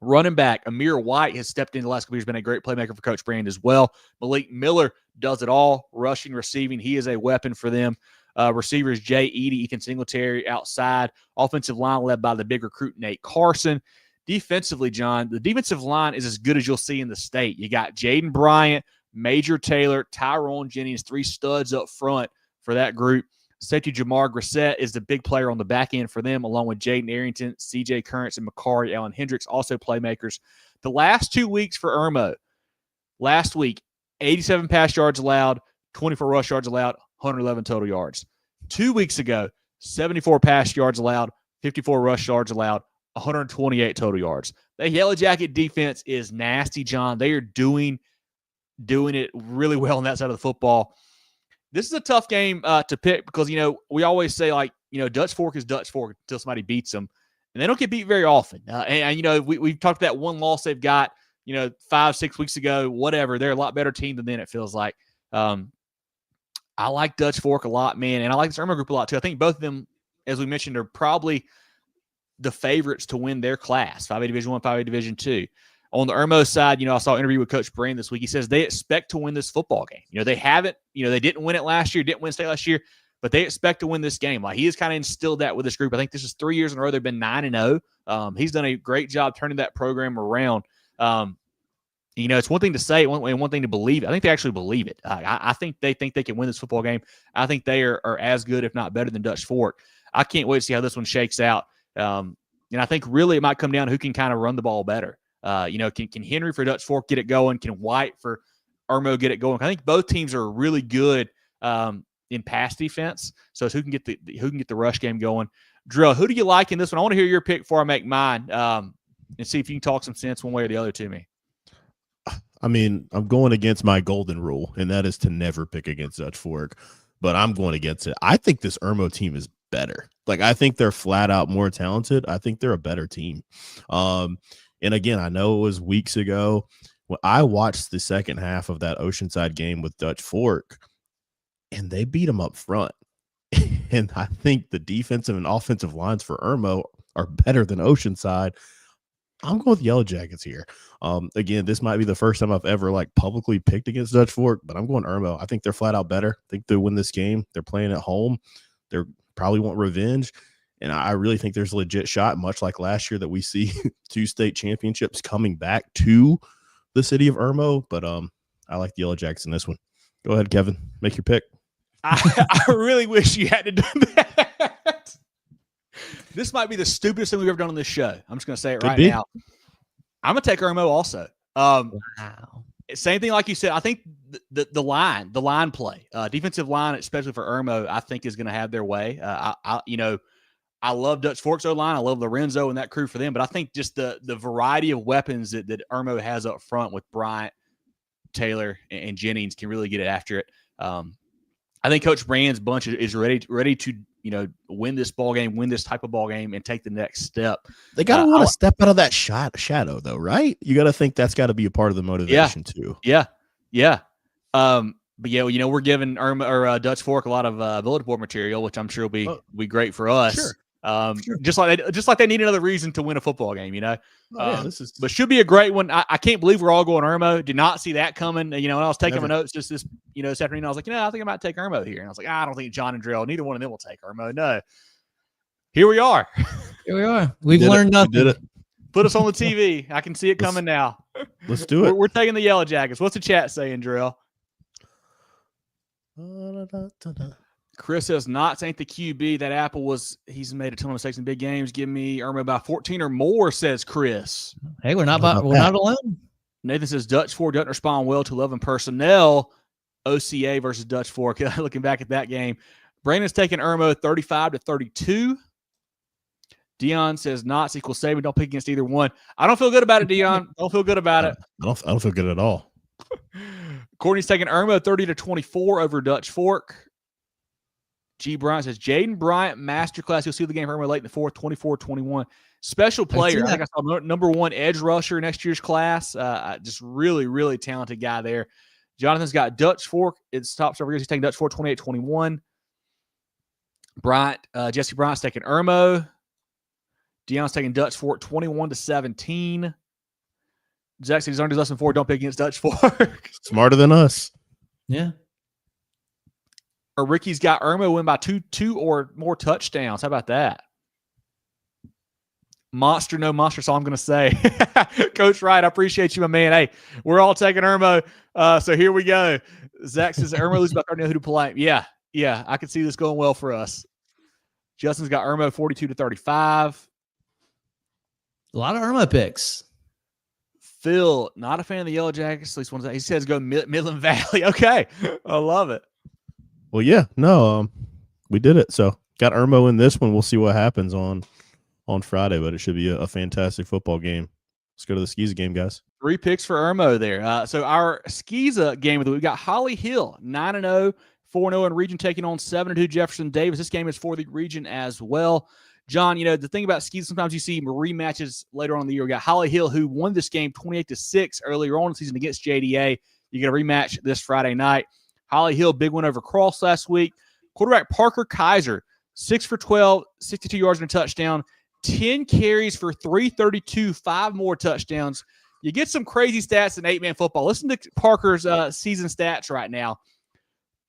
Running back Amir White has stepped in the last couple years, been a great playmaker for Coach Brand as well. Malik Miller does it all, rushing, receiving. He is a weapon for them. Receivers Jay Edie, Ethan Singletary outside. Offensive line led by the big recruit Nate Carson. Defensively, John, the defensive line is as good as you'll see in the state. You got Jaden Bryant, Major Taylor, Tyrone Jennings, 3 studs up front for that group. Safety Jamar Grissett is the big player on the back end for them, along with Jaden Arrington, CJ Currents, and Makari Allen Hendricks, also playmakers. The last 2 weeks for Irmo, last week, 87 pass yards allowed, 24 rush yards allowed, 111 total yards. 2 weeks ago, 74 pass yards allowed, 54 rush yards allowed, 128 total yards. The Yellow Jacket defense is nasty, John. They are doing it really well on that side of the football. This is a tough game to pick because, we always say, Dutch Fork is Dutch Fork until somebody beats them. And they don't get beat very often. We've talked about that one loss they've got, 5-6 weeks ago, whatever. They're a lot better team than then, it feels like. I like Dutch Fork a lot, man. And I like this Irmo group a lot, too. I think both of them, as we mentioned, are probably the favorites to win their class, 5A Division I, 5A Division II. On the Irmo side, I saw an interview with Coach Brand this week. He says they expect to win this football game. They haven't, they didn't win it last year, didn't win state last year, but they expect to win this game. Like, he has kind of instilled that with this group. I think this is 3 years in a row they've been 9-0. He's done a great job turning that program around. It's one thing to say, one thing to believe it. I think they actually believe it. I think they can win this football game. I think they are as good, if not better, than Dutch Fork. I can't wait to see how this one shakes out. And I think really it might come down to who can kind of run the ball better. Can Henry for Dutch Fork get it going? Can White for Irmo get it going? I think both teams are really good in pass defense. So it's who can get the rush game going. Jerel, who do you like in this one? I want to hear your pick before I make mine, and see if you can talk some sense one way or the other to me. I mean, I'm going against my golden rule, and that is to never pick against Dutch Fork, but I'm going against it. I think this Irmo team is better. Like, I think they're flat out more talented. I think they're a better team. And again, I know it was weeks ago when I watched the second half of that Oceanside game with Dutch Fork, and they beat them up front. And I think the defensive and offensive lines for Irmo are better than Oceanside. I'm going with Yellow Jackets here. Again, this might be the first time I've ever publicly picked against Dutch Fork, but I'm going Irmo. I think they're flat out better. I think they'll win this game. They're playing at home. They're probably want revenge. And I really think there's a legit shot, much like last year, that we see 2 state championships coming back to the city of Irmo. But I like the Yellow Jackets in this one. Go ahead, Kevin. Make your pick. I really wish you hadn't done that. This might be the stupidest thing we've ever done on this show. I'm just going to say it right now. I'm going to take Irmo also. Wow. Same thing like you said. I think the line play, defensive line, especially for Irmo, I think is going to have their way. I love Dutch Fork's O-line. I love Lorenzo and that crew for them. But I think just the variety of weapons that Irmo has up front with Bryant, Taylor, and Jennings can really get it after it. I think Coach Brand's bunch is ready to win this ball game, win this type of ball game, and take the next step. They got to want to step out of that shadow, though, right? You got to think that's got to be a part of the motivation too. Yeah. But yeah, we're giving Irmo or Dutch Fork a lot of bulletin board material, which I'm sure will be great for us. Sure. Sure. Just like they need another reason to win a football game, but should be a great one. I can't believe we're all going Irmo. Did not see that coming. When I was taking my notes just this afternoon, I was like, I think I might take Irmo here. And I was like, I don't think John and Jerel, neither one of them will take Irmo. No. Here we are. We've learned nothing. Did it. Put us on the TV. I can see it coming now. Let's do it. We're taking the Yellow Jackets. What's the chat saying, Jerel? Chris says Knox ain't the QB. That Apple he's made a ton of mistakes in big games. Give me Irmo about 14 or more, says Chris. Hey, we're not alone. Nathan says Dutch Fork doesn't respond well to 11 personnel. OCA versus Dutch Fork. Looking back at that game, Brandon's taking Irmo 35-32. Dion says Knox equals Saban. Don't pick against either one. I don't feel good about it, Dion. Don't feel good about it. I don't feel good at all. Courtney's taking Irmo 30-24 over Dutch Fork. G. Bryant says Jaden Bryant masterclass. You'll see the game for Irmo late in the fourth, 24-21. Special player. I think I saw number 1 edge rusher next year's class. Just really, really talented guy there. Jonathan's got Dutch Fork. It's top over here. He's taking Dutch Fork 28-21. Jesse Bryant's taking Irmo. Dion's taking Dutch Fork 21-17. Zach said he's earned his lesson 4. Don't pick against Dutch Fork. Smarter than us. Yeah. Or Ricky's got Irmo win by two or more touchdowns. How about that? Monster, no monster. That's all I'm going to say. Coach Wright, I appreciate you, my man. Hey, we're all taking Irmo. So here we go. Zach says Irmo loses by 30. Who to play? Yeah. I can see this going well for us. Justin's got Irmo 42-35. A lot of Irmo picks. Phil, not a fan of the Yellow Jackets. At least one. He says go Midland Valley. Okay, I love it. Well, yeah, no, we did it. So got Irmo in this one. We'll see what happens on Friday, but it should be a fantastic football game. Let's go to the SCISA game, guys. 3 picks for Irmo there. So our SCISA game of the week, we got Holly Hill 9-0, 4-0 in region, taking on 7-2 Jefferson Davis. This game is for the region as well. John, the thing about SCISA, sometimes you see rematches later on in the year. We got Holly Hill, who won this game 28-6 earlier on in the season against JDA. You get a rematch this Friday night. Holly Hill, big win over Cross last week. Quarterback Parker Kaiser, 6 for 12, 62 yards and a touchdown, 10 carries for 332, 5 more touchdowns. You get some crazy stats in 8-man football. Listen to Parker's season stats right now.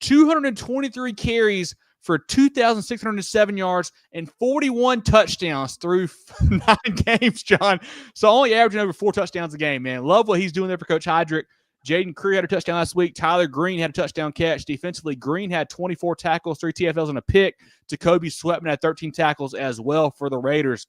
223 carries for 2,607 yards and 41 touchdowns through 9 games, John. So only averaging over 4 touchdowns a game, man. Love what he's doing there for Coach Hendricks. Jaden Crew had a touchdown last week. Tyler Green had a touchdown catch. Defensively, Green had 24 tackles, 3 TFLs, and a pick. Jacoby Sweatman had 13 tackles as well for the Raiders.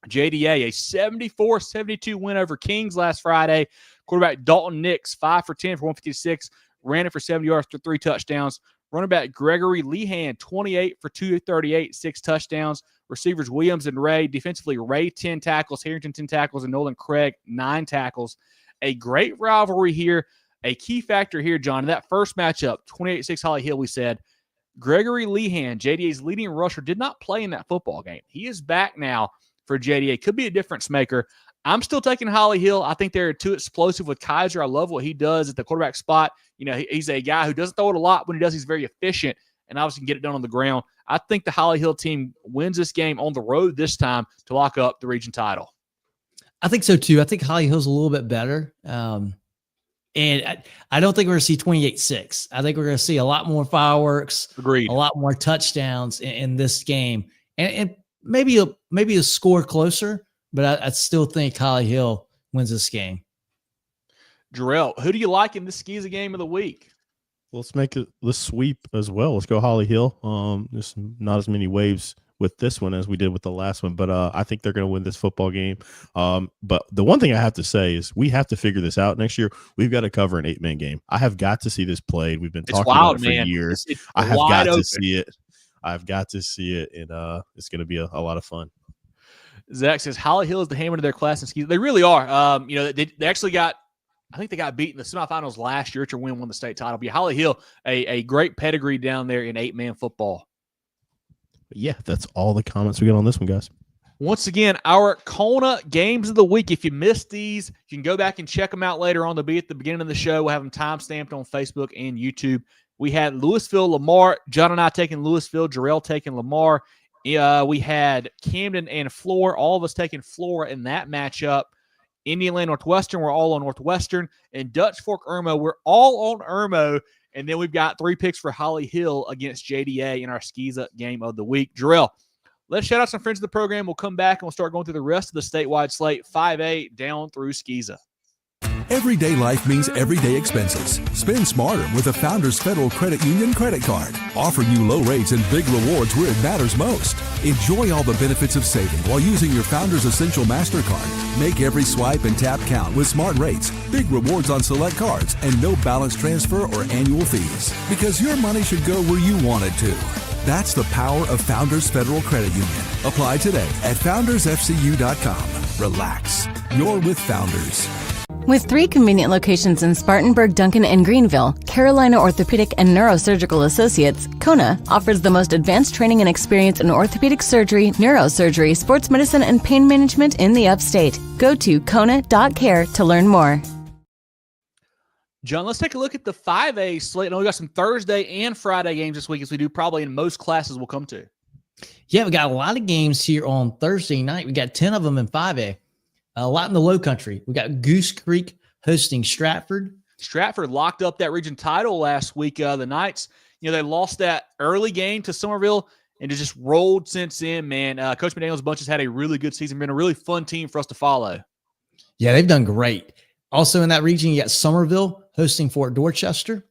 JDA, a 74-72 win over Kings last Friday. Quarterback Dalton Nix, 5 for 10 for 156, ran it for 70 yards to 3 touchdowns. Running back Gregory Lehan, 28 for 238, 6 touchdowns. Receivers Williams and Ray. Defensively, Ray 10 tackles, Harrington 10 tackles, and Nolan Craig 9 tackles. A great rivalry here. A key factor here, John, in that first matchup, 28-6 Holly Hill, we said, Gregory Lehan, JDA's leading rusher, did not play in that football game. He is back now for JDA. Could be a difference maker. I'm still taking Holly Hill. I think they're too explosive with Kaiser. I love what he does at the quarterback spot. You know, he's a guy who doesn't throw it a lot. When he does, he's very efficient and obviously can get it done on the ground. I think the Holly Hill team wins this game on the road this time to lock up the region title. I think so too. I think Holly Hill's a little bit better. And I don't think we're going to see 28-6. I think we're going to see a lot more fireworks. Agreed. A lot more touchdowns in this game. And maybe a score closer, but I still think Holly Hill wins this game. Jerel, who do you like in this SCISA game of the week? Let's make it the sweep as well. Let's go Holly Hill. There's not as many waves with this one as we did with the last one, but I think they're going to win this football game. But the one thing I have to say is we have to figure this out next year. We've got to cover an 8-man game. I have got to see this played. We've been talking about it for years. I have got to see it. I've got to see it, and it's going to be a lot of fun. Zach says Holly Hill is the hammer to their class in SCISA. They really are. You know, they actually got, I think they got beat in the semifinals last year. Richard Wynn won the state title. But Holly Hill, a great pedigree down there in 8-man football. Yeah, that's all the comments we got on this one, guys. Once again, our Kona games of the week. If you missed these, you can go back and check them out later on. They'll be at the beginning of the show. We'll have them time-stamped on Facebook and YouTube. We had Lewisville Lamar. John and I taking Lewisville. Jerel taking Lamar. We had Camden and Flora. All of us taking Flora in that matchup. Indiana Northwestern, we're all on Northwestern. And Dutch Fork Irmo, we're all on Irmo. And then we've got 3 picks for Holly Hill against JDA in our SCISA game of the week. Jerel, let's shout out some friends of the program. We'll come back and we'll start going through the rest of the statewide slate, 5A down through SCISA. Everyday life means everyday expenses. Spend smarter with the Founders Federal Credit Union credit card, offering you low rates and big rewards where it matters most. Enjoy all the benefits of saving while using your Founders Essential MasterCard. Make every swipe and tap count with smart rates, big rewards on select cards, and no balance transfer or annual fees. Because your money should go where you want it to. That's the power of Founders Federal Credit Union. Apply today at foundersfcu.com. Relax. You're with Founders. With 3 convenient locations in Spartanburg, Duncan, and Greenville, Carolina Orthopaedic and Neurosurgical Associates, Kona offers the most advanced training and experience in orthopedic surgery, neurosurgery, sports medicine, and pain management in the upstate. Go to kona.care to learn more. John, let's take a look at the 5A slate. We got some Thursday and Friday games this week, as we do probably in most classes we'll come to. Yeah, we got a lot of games here on Thursday night. We got 10 of them in 5A. A lot in the Low Country. We got Goose Creek hosting Stratford. Stratford locked up that region title last week. The Knights, you know, they lost that early game to Somerville and just rolled since then, man. Coach McDaniel's bunch has had a really good season, been a really fun team for us to follow. Yeah, they've done great. Also in that region, you got Somerville hosting Fort Dorchester.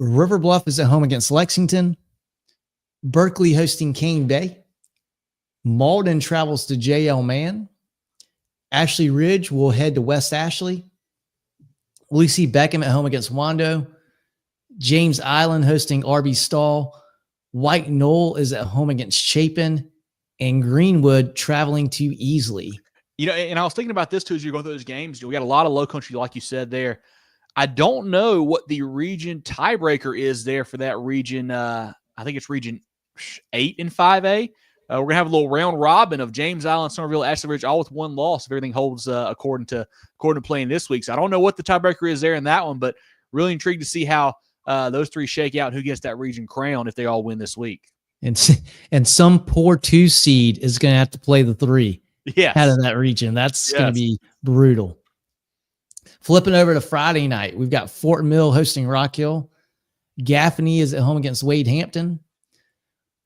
River Bluff is at home against Lexington. Berkeley hosting Cane Bay. Malden travels to J.L. Mann. Ashley Ridge will head to West Ashley. Lucy Beckham at home against Wando. James Island hosting R.B. Stall. White Knoll is at home against Chapin. And Greenwood traveling to Easley. You know, and I was thinking about this too as you're going through those games. We got a lot of Low Country, like you said there. I don't know what the region tiebreaker is there for that region. I think it's region 8 in 5A. We're going to have a little round robin of James Island, Somerville, Ashley Ridge, all with 1 loss if everything holds according to playing this week. So I don't know what the tiebreaker is there in that one, but really intrigued to see how those 3 shake out and who gets that region crown if they all win this week. And some poor 2 seed is going to have to play the 3 out of that region. That's going to be brutal. Flipping over to Friday night, we've got Fort Mill hosting Rock Hill. Gaffney is at home against Wade Hampton.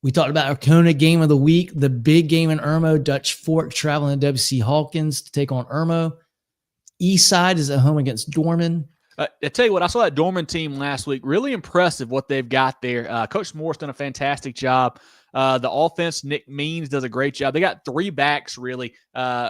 We talked about our Kona game of the week, the big game in Irmo, Dutch Fork traveling to W.C. Hawkins to take on Irmo. Eastside is at home against Dorman. I tell you what, I saw that Dorman team last week. Really impressive what they've got there. Coach Moore's done a fantastic job. The offense, Nick Means does a great job. They got 3 backs, really,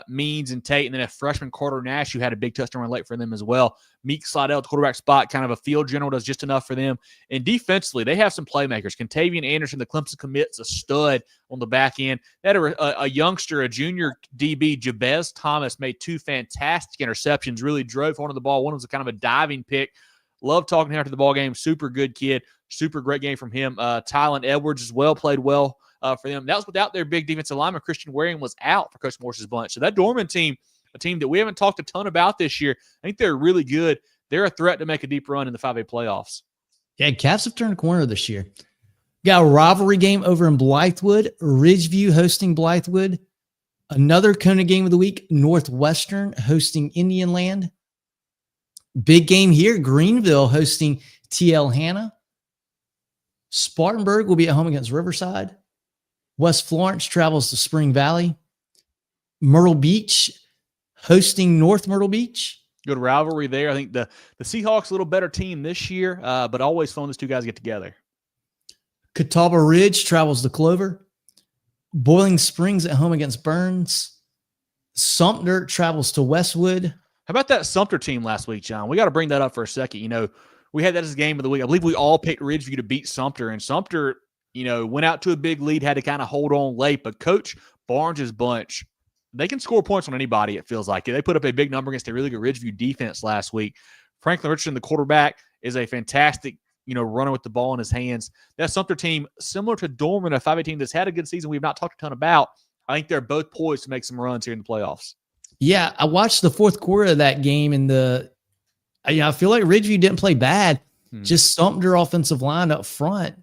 Means and Tate, and then a freshman, Carter Nash, who had a big touchdown run late for them as well. Meek Slidell at the quarterback spot, kind of a field general, does just enough for them. And defensively, they have some playmakers. Contavian Anderson, the Clemson commit's a stud on the back end. They had a youngster, a junior DB, Jabez Thomas, made 2 fantastic interceptions, really drove onto the ball. One was a kind of a diving pick. Love talking to him after the ball game. Super good kid. Super great game from him. Tylen Edwards as well played well for them. That was without their big defensive lineman. Christian Waring was out for Coach Morse's bunch. So that Dorman team, a team that we haven't talked a ton about this year, I think they're really good. They're a threat to make a deep run in the 5A playoffs. Yeah, Cavs have turned a corner this year. Got a rivalry game over in Blythewood. Ridgeview hosting Blythewood. Another Kona game of the week, Northwestern hosting Indian Land. Big game here, Greenville hosting TL Hanna. Spartanburg will be at home against Riverside. West Florence travels to Spring Valley. Myrtle Beach hosting North Myrtle Beach. Good rivalry there. I think the Seahawks a little better team this year, but always fun those two guys get together. Catawba Ridge travels to Clover. Boiling Springs at home against Burns. Sumter travels to Westwood. How about that Sumter team last week, John? We got to bring that up for a second. You know, we had that as a game of the week. I believe we all picked Ridgeview to beat Sumter, and Sumter, you know, went out to a big lead, had to kind of hold on late. But Coach Barnes' bunch, they can score points on anybody, it feels like. They put up a big number against a really good Ridgeview defense last week. Franklin Richardson, the quarterback, is a fantastic, you know, runner with the ball in his hands. That Sumter team, similar to Dorman, a 5A team that's had a good season we've not talked a ton about, I think they're both poised to make some runs here in the playoffs. Yeah, I watched the fourth quarter of that game, and I feel like Ridgeview didn't play bad. Just Sumter offensive line up front.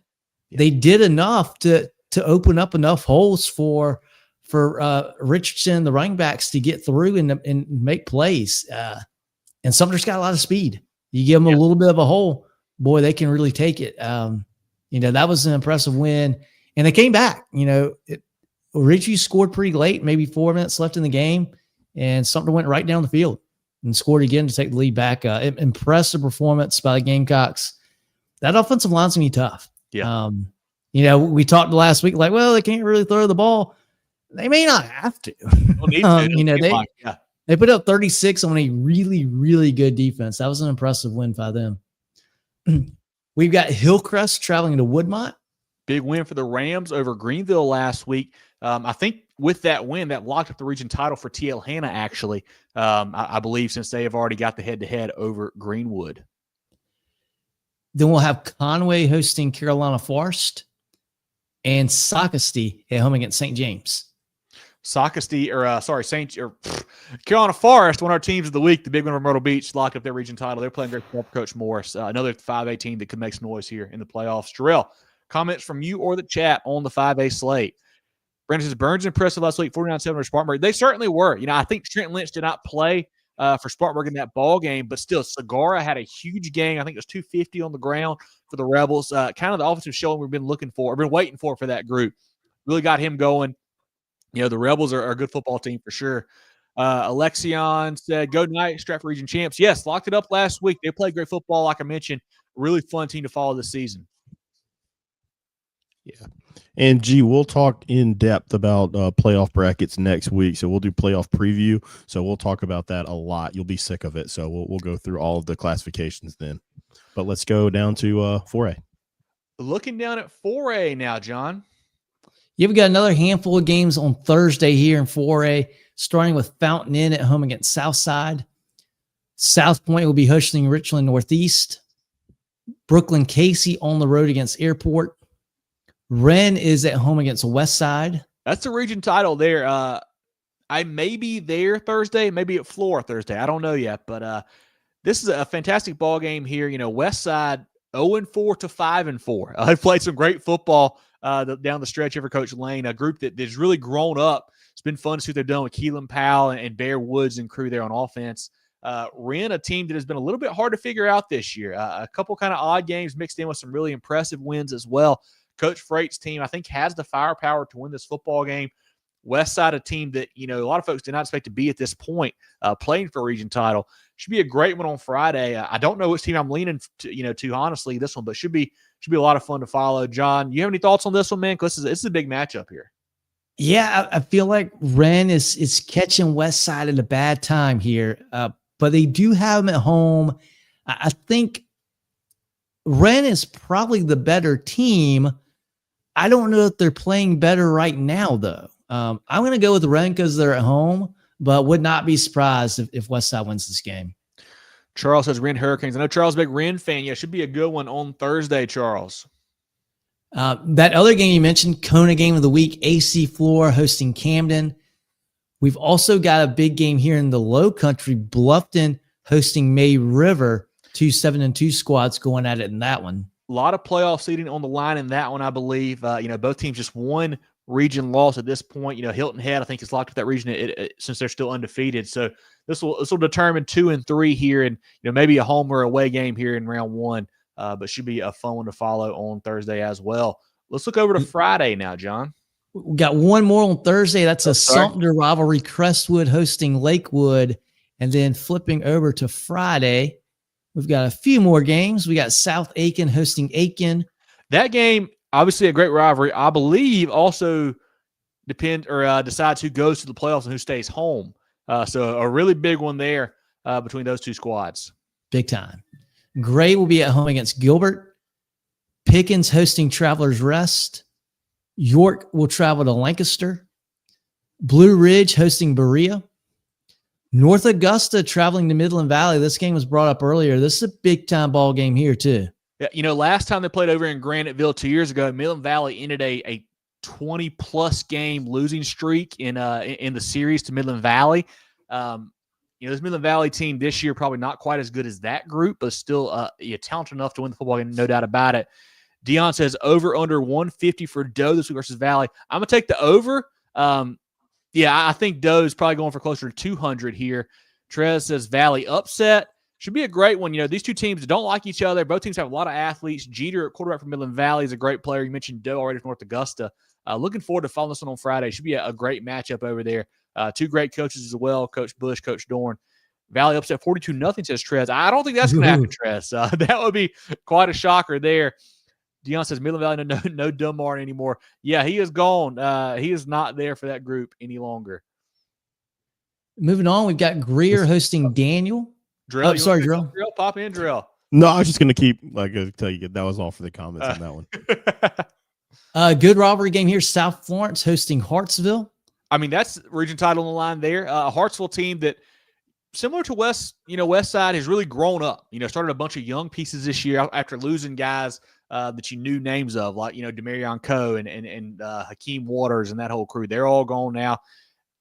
Yeah. They did enough to open up enough holes for Richardson, the running backs, to get through and make plays. And Sumter's got a lot of speed. You give them a little bit of a hole, boy, they can really take it. You know, that was an impressive win. And they came back. You know, Ridgeview scored pretty late, maybe 4 minutes left in the game. And Sumter went right down the field and scored again to take the lead back. Impressive performance by the Gamecocks. That offensive line's going to be tough. Yeah. You know, we talked last week, like, well, they can't really throw the ball. They may not have to. You know, they put up 36 on a really, really good defense. That was an impressive win by them. We've got Hillcrest traveling to Woodmont. Big win for the Rams over Greenville last week. I think with that win, that locked up the region title for TL Hanna, actually, I believe, since they have already got the head-to-head over Greenwood. Then we'll have Conway hosting Carolina Forest and Socastee at home against St. James. Carolina Forest, one of our teams of the week, the big one from Myrtle Beach, locked up their region title. They're playing great for Coach Morris. Another 5A team that could make some noise here in the playoffs. Jerel, comments from you or the chat on the 5A slate. Brandon says, Burns impressive last week, 49-7 for Spartanburg. They certainly were. You know, I think Trent Lynch did not play for Spartanburg in that ball game, but still, Segura had a huge game. I think it was 250 on the ground for the Rebels. Kind of the offensive showing we've been looking for, been waiting for that group. Really got him going. You know, the Rebels are a good football team for sure. Alexion said, go Knights, Stratford Region champs. Yes, locked it up last week. They played great football, like I mentioned. Really fun team to follow this season. Yeah. And, we'll talk in depth about playoff brackets next week. So we'll do playoff preview. So we'll talk about that a lot. You'll be sick of it. So we'll go through all of the classifications then. But let's go down to 4A. Looking down at 4A now, John. Yeah, we got another handful of games on Thursday here in 4A, starting with Fountain Inn at home against Southside. South Point will be hosting Richland Northeast. Brooklyn Casey on the road against Airport. Wren is at home against Westside. That's the region title there. I may be there Thursday, maybe at Flora Thursday. I don't know yet, but this is a fantastic ball game here. You know, Westside 0-4 to 5-4. They played some great football down the stretch over Coach Lane, a group that's really grown up. It's been fun to see what they've done with Keelan Powell and Bear Woods and crew there on offense. Wren, a team that has been a little bit hard to figure out this year. A couple kind of odd games mixed in with some really impressive wins as well. Coach Freight's team, I think, has the firepower to win this football game. Westside, a team that, a lot of folks did not expect to be at this point playing for a region title. Should be a great one on Friday. I don't know which team I'm leaning to honestly, this one, but should be a lot of fun to follow. John, you have any thoughts on this one, man? Because this is a big matchup here. Yeah, I feel like Wren is catching Westside at a bad time here, but they do have them at home. I think Wren is probably the better team. I don't know if they're playing better right now, though. I'm going to go with Wren because they're at home, but would not be surprised if Westside wins this game. Charles says Wren Hurricanes. I know Charles is a big Wren fan. Yeah, should be a good one on Thursday, Charles. That other game you mentioned, Kona game of the week, AC Flora hosting Camden. We've also got a big game here in the Low Country, Bluffton hosting May River. 2 7-2 squads going at it in that one. A lot of playoff seeding on the line in that one, I believe. Both teams just one region loss at this point. Hilton Head, I think, is locked up that region since they're still undefeated. So this will determine 2 and 3 here, and maybe a home or away game here in round 1. But should be a fun one to follow on Thursday as well. Let's look over to Friday now, John. We got one more on Thursday. That's a Sumter rivalry, Crestwood hosting Lakewood. And then flipping over to Friday, we've got a few more games. We got South Aiken hosting Aiken. That game, obviously a great rivalry, I believe also decides who goes to the playoffs and who stays home. So a really big one there between those two squads. Big time. Gray will be at home against Gilbert. Pickens hosting Travelers Rest. York will travel to Lancaster. Blue Ridge hosting Berea. North Augusta traveling to Midland Valley. This game was brought up earlier. This is a big-time ball game here, too. Yeah, last time they played over in Graniteville 2 years ago, Midland Valley ended a 20-plus game losing streak in the series to Midland Valley. This Midland Valley team this year probably not quite as good as that group, but still talented enough to win the football game, no doubt about it. Dion says over under 150 for Doe this week versus Valley. I'm going to take the over. I think Doe is probably going for closer to 200 here. Trez says Valley upset. Should be a great one. These two teams don't like each other. Both teams have a lot of athletes. Jeter, at quarterback from Midland Valley, is a great player. You mentioned Doe already from North Augusta. Looking forward to following this one on Friday. Should be a great matchup over there. Two great coaches as well, Coach Bush, Coach Dorn. Valley upset 42-0, says Trez. I don't think that's going to happen, Trez. That would be quite a shocker there. Dion says Midland Valley, no Dunbar anymore. Yeah, he is gone. He is not there for that group any longer. Moving on, we've got Greer hosting Daniel. Jerel, Jerel. Jerel, pop in, Jerel. No, I was just going to keep, tell you, that was all for the comments on that one. Good rivalry game here. South Florence hosting Hartsville. I mean, that's region title on the line there. A Hartsville team that, similar to West Side, has really grown up. Started a bunch of young pieces this year after losing guys that you knew names of, like, Demarion Coe and Hakeem Waters and that whole crew. They're all gone now.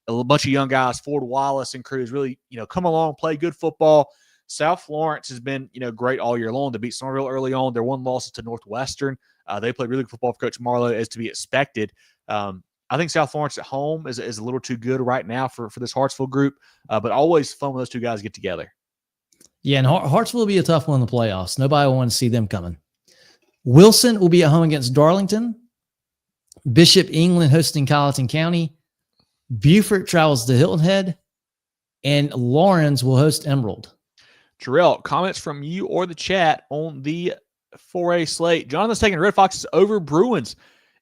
A bunch of young guys, Ford Wallace and crew, has really, come along, play good football. South Florence has been, great all year long. They beat Somerville early on. Their one loss is to Northwestern. They played really good football for Coach Marlowe, as to be expected. I think South Florence at home is a little too good right now for this Hartsville group, but always fun when those two guys get together. Yeah, and Hartsville will be a tough one in the playoffs. Nobody will want to see them coming. Wilson will be at home against Darlington. Bishop England hosting Colleton County. Beaufort travels to Hilton Head. And Lawrence will host Emerald. Jerel, comments from you or the chat on the 4A slate. Jonathan's taking Red Foxes over Bruins.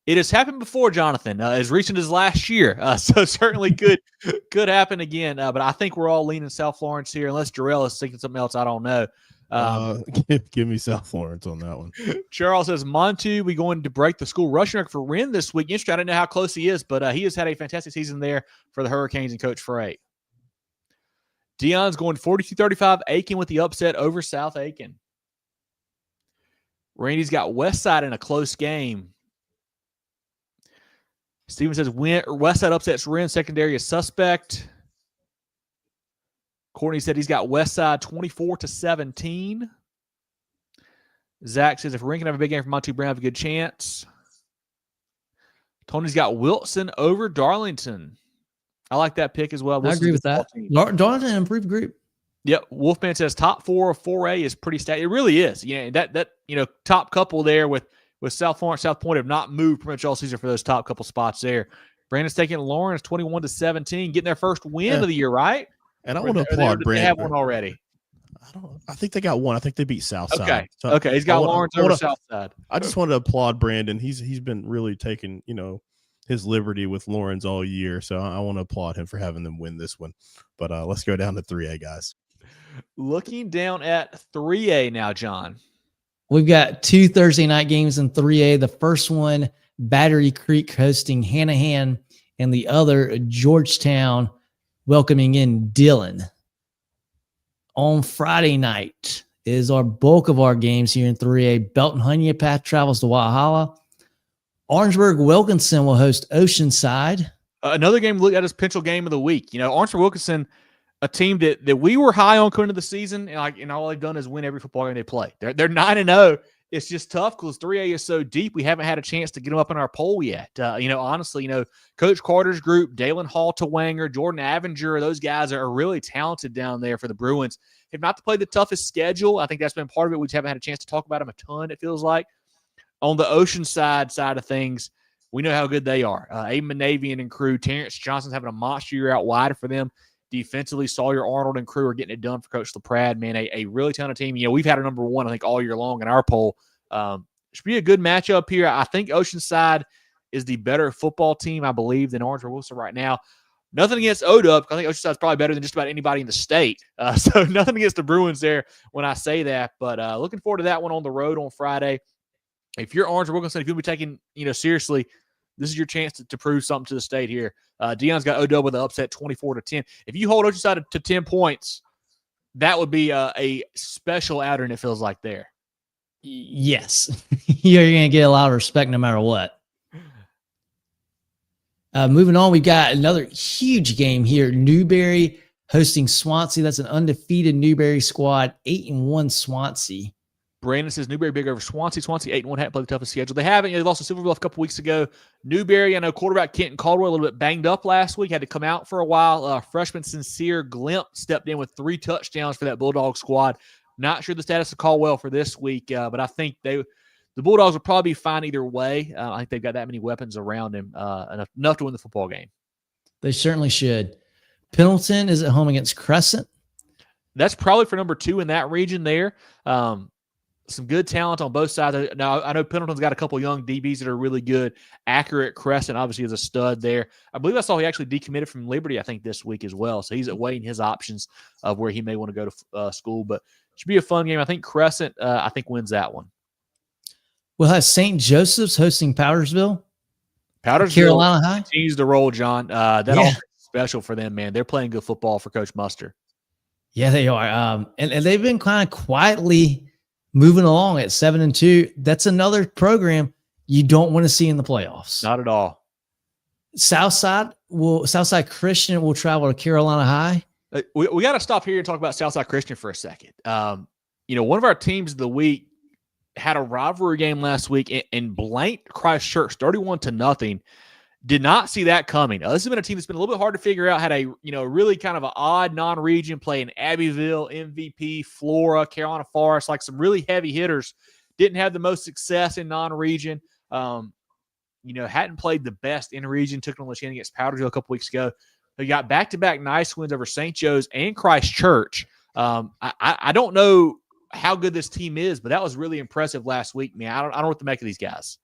It has happened before, Jonathan, as recent as last year. So certainly could happen again. But I think we're all leaning South Florence here, unless Jerel is thinking something else. I don't know. Give me South Florence on that one. Charles says, Montu, we going to break the school rushing record for Wren this week. Interesting. I didn't know how close he is, but he has had a fantastic season there for the Hurricanes and Coach Frey. Dion's going 42-35, Aiken with the upset over South Aiken. Randy's got Westside in a close game. Steven says Westside upsets Wren. Secondary is suspect. Courtney said he's got Westside 24-17. Zach says if Wren can have a big game for Monty Brown, have a good chance. Tony's got Wilson over Darlington. I like that pick as well. I agree with that. Darlington, improved group. Yep. Wolfman says top 4 of 4A is pretty stacked. It really is. That top couple there with South Florence, South Point have not moved pretty much all season for those top couple spots there. Brandon's taking Lawrence 21-17, getting their first win of the year, right? And I want to applaud Brandon. They have one already. I think they got one. I think they beat Southside. Okay. So okay. He's got Lawrence over Southside. I just want to applaud Brandon. He's been really taking, his liberty with Lawrence all year. So I want to applaud him for having them win this one. But let's go down to 3A, guys. Looking down at 3A now, John. We've got 2 Thursday night games in 3A. The first one, Battery Creek hosting Hanahan, and the other, Georgetown welcoming in Dillon. On Friday night is our bulk of our games here in 3A. Belton Honeypath travels to Walhalla. Orangeburg Wilkinson will host Oceanside. Another game we look at as potential game of the week. Orangeburg Wilkinson, a team that we were high on coming into the season, and all they've done is win every football game they play. They're 9-0. It's just tough because 3A is so deep. We haven't had a chance to get them up in our poll yet. Honestly, Coach Carter's group, Dalen Hall to Wanger, Jordan Avenger, those guys are really talented down there for the Bruins. Have not played the toughest schedule. I think that's been part of it. We just haven't had a chance to talk about them a ton, it feels like. On the Oceanside side of things, we know how good they are. Aiden Manavian and crew, Terrence Johnson's having a monster year out wide for them. Defensively, Sawyer Arnold and crew are getting it done for Coach LaPrade, man. A really talented team. We've had a number one, I think, all year long in our poll. Should be a good matchup here. I think Oceanside is the better football team, I believe, than Orangeburg Wilson right now. Nothing against ODUP. I think Oceanside's probably better than just about anybody in the state. So nothing against the Bruins there when I say that. But looking forward to that one on the road on Friday. If you're Orangeburg Wilkinson, if you'll be taking seriously, this is your chance to prove something to the state here. Dion's got ODUP with an upset 24-10. If you hold Oceanside to 10 points, that would be a special outing, it feels like there. Yes. You're going to get a lot of respect no matter what. Moving on, we've got another huge game here. Newberry hosting Swansea. That's an undefeated Newberry squad, 8-1 Swansea. Brandon says Newberry big over Swansea. Swansea 8-1 hadn't played the toughest schedule. They haven't. They lost to Silver Bluff a couple weeks ago. Newberry, I know quarterback Kenton Caldwell a little bit banged up last week, had to come out for a while. Freshman Sincere Glimp stepped in with 3 touchdowns for that Bulldog squad. Not sure the status of Caldwell for this week, but I think the Bulldogs will probably be fine either way. I think they've got that many weapons around them, enough to win the football game. They certainly should. Pendleton is at home against Crescent. That's probably for number 2 in that region there. Some good talent on both sides. Now, I know Pendleton's got a couple young DBs that are really good. Accurate Crescent obviously is a stud there. I believe I saw he actually decommitted from Liberty, I think, this week as well. So he's weighing his options of where he may want to go to school. But it should be a fun game. I think Crescent, wins that one. We'll have St. Joseph's hosting Powdersville. Carolina High continues to roll, John. Offense is special for them, man. They're playing good football for Coach Muster. Yeah, they are. And they've been kind of quietly moving along at 7-2. That's another program you don't want to see in the playoffs. Not at all. Southside Christian will travel to Carolina High. We got to stop here and talk about Southside Christian for a second. One of our teams of the week had a rivalry game last week and blanked Christchurch 31-0. Did not see that coming. This has been a team that's been a little bit hard to figure out. Had a really kind of an odd non-region playing Abbeville, MVP, Flora, Carolina Forest, like some really heavy hitters. Didn't have the most success in non-region. Hadn't played the best in region. Took it on the chin against Powdersville a couple weeks ago. They got back-to-back nice wins over St. Joe's and Christchurch. I don't know how good this team is, but that was really impressive last week, man. I don't know what to make of these guys.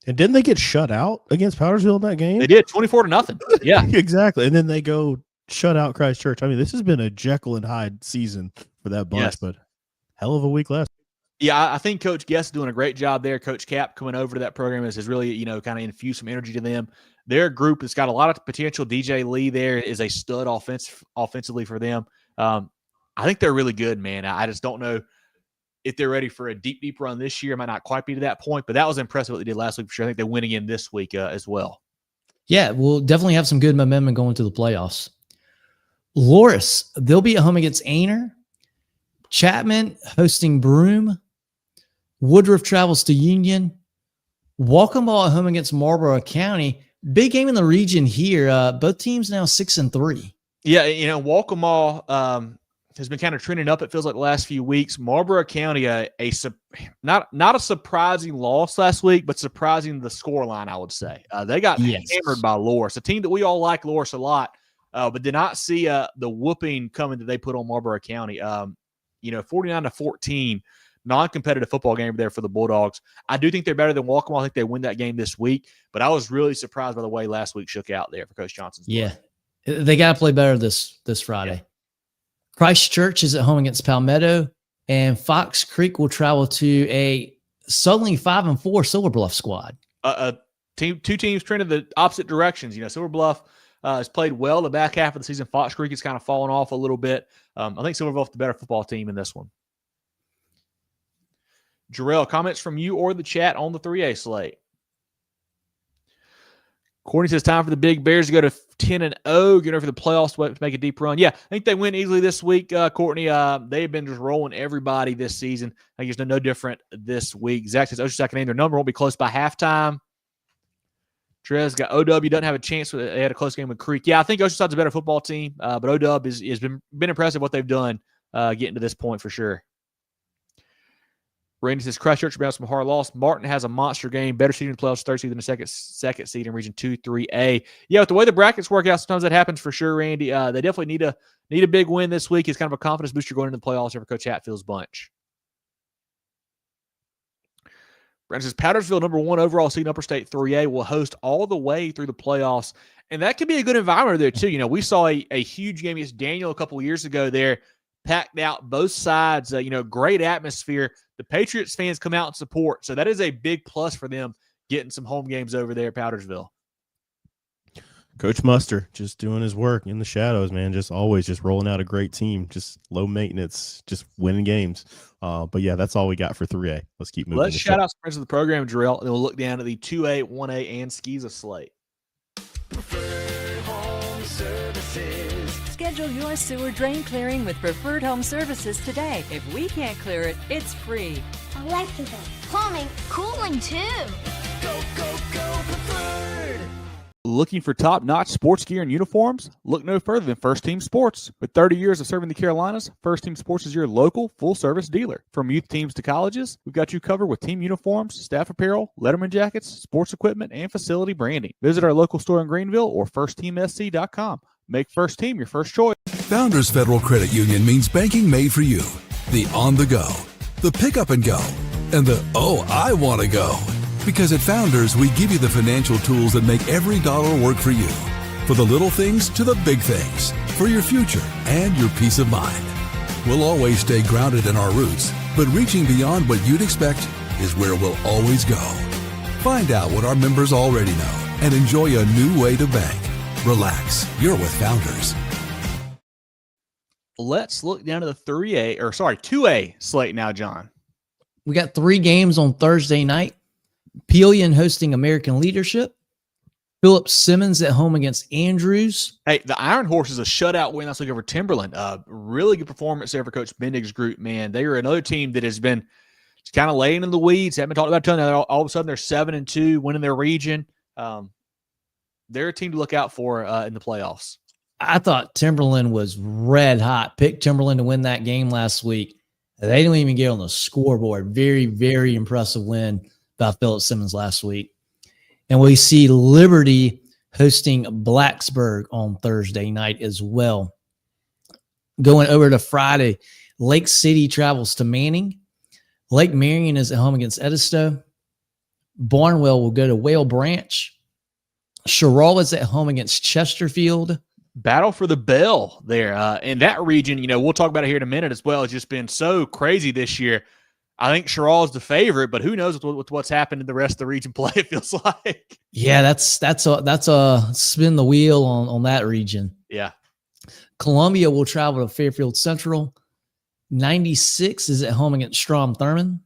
And didn't they get shut out against Powdersville in that game? They did, 24-0. Yeah, exactly. And then they go shut out Christchurch. I mean, this has been a Jekyll and Hyde season for that bunch, but hell of a week last. Yeah, I think Coach Guest is doing a great job there. Coach Cap coming over to that program has really, kind of infused some energy to them. Their group has got a lot of potential. DJ Lee there is a stud offensively for them. I think they're really good, man. I just don't know if they're ready for a deep run this year. Might not quite be to that point, but that was impressive what they did last week for sure. I think they win again this week as well. Yeah, we'll definitely have some good momentum going to the playoffs. Loris, they'll be at home against Ainer. Chapman hosting Broome. Woodruff travels to Union. Walkenball at home against Marlborough County. Big game in the region here. Both teams now 6-3. Yeah, Walkenball, has been kind of trending up, it feels like, the last few weeks. Marlboro County, not a surprising loss last week, but surprising the scoreline, I would say. They got hammered by Loris, a team that we all like Loris a lot, but did not see the whooping coming that they put on Marlboro County. 49-14, non-competitive football game there for the Bulldogs. I do think they're better than Walkmore. I think they win that game this week, but I was really surprised by the way last week shook out there for Coach Johnson's play. They got to play better this Friday. Yeah. Christchurch is at home against Palmetto, and Fox Creek will travel to a suddenly 5-4 Silver Bluff squad. Two teams trending the opposite directions. Silver Bluff has played well the back half of the season. Fox Creek has kind of fallen off a little bit. I think Silver Bluff the better football team in this one. Jerel, comments from you or the chat on the 3A slate? Courtney says time for the Big Bears to go to 10-0, get over the playoffs to make a deep run. Yeah, I think they win easily this week, Courtney. They've been just rolling everybody this season. I think it's no different this week. Zach says Oceanside can name their number, won't be close by halftime. Trez got OW, doesn't have a chance. They had a close game with Creek. Yeah, I think Oceanside's a better football team, but OW has been impressive what they've done getting to this point for sure. Randy says Christchurch bounced some hard loss. Martin has a monster game, better seed in the playoffs, third seed than the second seed in Region 2, 3A. Yeah, with the way the brackets work out, sometimes that happens for sure, Randy. They definitely need a big win this week. It's kind of a confidence booster going into the playoffs for Coach Hatfield's bunch. Brandon says Powdersville, number 1 overall seed in Upper State 3A, will host all the way through the playoffs. And that could be a good environment there, too. We saw a huge game against Daniel a couple of years ago there, packed out both sides, great atmosphere. The Patriots fans come out and support. So that is a big plus for them getting some home games over there at Powdersville. Coach Muster just doing his work in the shadows, man. Just always just rolling out a great team, just low maintenance, just winning games. But yeah, that's all we got for 3A. Let's keep moving. Let's shout out some friends of the program, Jerel, and then we'll look down at the 2A, 1A, and SCISA slate. Preferred Home Services. Schedule your sewer drain clearing with Preferred Home Services today. If we can't clear it, it's free. Electrical, plumbing, cooling too. Go, go, go, Preferred. Looking for top-notch sports gear and uniforms? Look no further than First Team Sports. With 30 years of serving the Carolinas, First Team Sports is your local full-service dealer. From youth teams to colleges, we've got you covered with team uniforms, staff apparel, Letterman jackets, sports equipment, and facility branding. Visit our local store in Greenville or firstteamsc.com. Make First Team your first choice. Founders Federal Credit Union means banking made for you. The on the go, the pick up and go, and the oh, I want to go. Because at Founders, we give you the financial tools that make every dollar work for you. For the little things to the big things. For your future and your peace of mind. We'll always stay grounded in our roots, but reaching beyond what you'd expect is where we'll always go. Find out what our members already know and enjoy a new way to bank. Relax, you're with Founders. Let's look down to the 2A slate now, John. We got 3 games on Thursday night. Peelian hosting American Leadership. Philip Simmons at home against Andrews. Hey, the Iron Horse is a shutout win last week over Timberland. Really good performance there for Coach Bendig's group, man. They are another team that has been kind of laying in the weeds. Haven't talked about a ton. All of a sudden, they're 7-2, winning their region. They're a team to look out for in the playoffs. I thought Timberland was red hot. Picked Timberland to win that game last week. They didn't even get on the scoreboard. Very, very impressive win by Philip Simmons last week. And we see Liberty hosting Blacksburg on Thursday night as well. Going over to Friday, Lake City travels to Manning. Lake Marion is at home against Edisto. Barnwell will go to Whale Branch. Sherrill is at home against Chesterfield. Battle for the bell there. In that region, we'll talk about it here in a minute as well. It's just been so crazy this year. I think Sherrill is the favorite, but who knows with what's happened in the rest of the region play, it feels like. Yeah, that's a spin the wheel on that region. Yeah. Columbia will travel to Fairfield Central. 96 is at home against Strom Thurmond.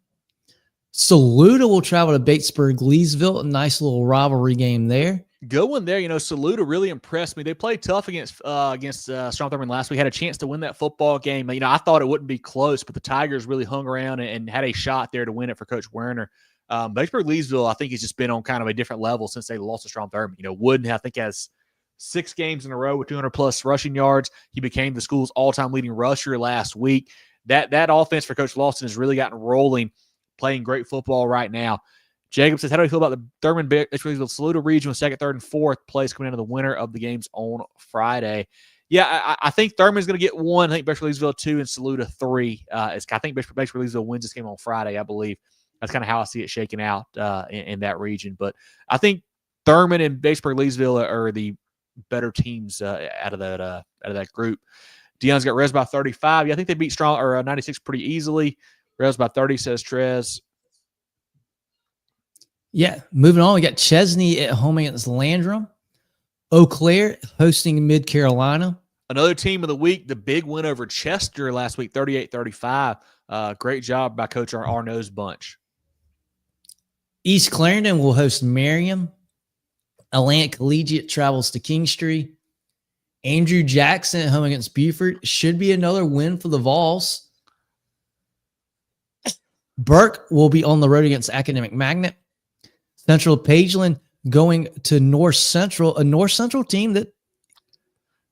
Saluda will travel to Batesburg Leesville. A nice little rivalry game there. Going there, Saluda really impressed me. They played tough against Strom Thurmond last week. Had a chance to win that football game. I thought it wouldn't be close, but the Tigers really hung around and had a shot there to win it for Coach Werner. Batesburg Leesville, I think, has just been on kind of a different level since they lost to Strom Thurmond. Wooden, I think, has 6 games in a row with 200-plus rushing yards. He became the school's all-time leading rusher last week. That offense for Coach Lawson has really gotten rolling, playing great football right now. Jacob says, how do you feel about the Thurman-Lewisville Saluda region with 2nd, 3rd, and 4th place coming into the winner of the games on Friday? Yeah, I think Thurman's going to get 1. I think Lewisville 2 and Saluda 3. I think Lewisville wins this game on Friday, I believe. That's kind of how I see it shaking out in that region. But I think Thurman and Lewisville are the better teams out of that group. Dion's got Res by 35. Yeah, I think they beat 96 pretty easily. Res by 30, says Trez. Yeah, moving on, we got Chesney at home against Landrum. Eau Claire hosting Mid Carolina. Another team of the week, the big win over Chester last week, 38-35. Great job by Coach Arnaud's bunch. East Clarendon will host Merriam. Atlantic Collegiate travels to Kingstree. Andrew Jackson at home against Beaufort. Should be another win for the Vols. Burke will be on the road against Academic Magnet. Central Pageland going to North Central, a North Central team that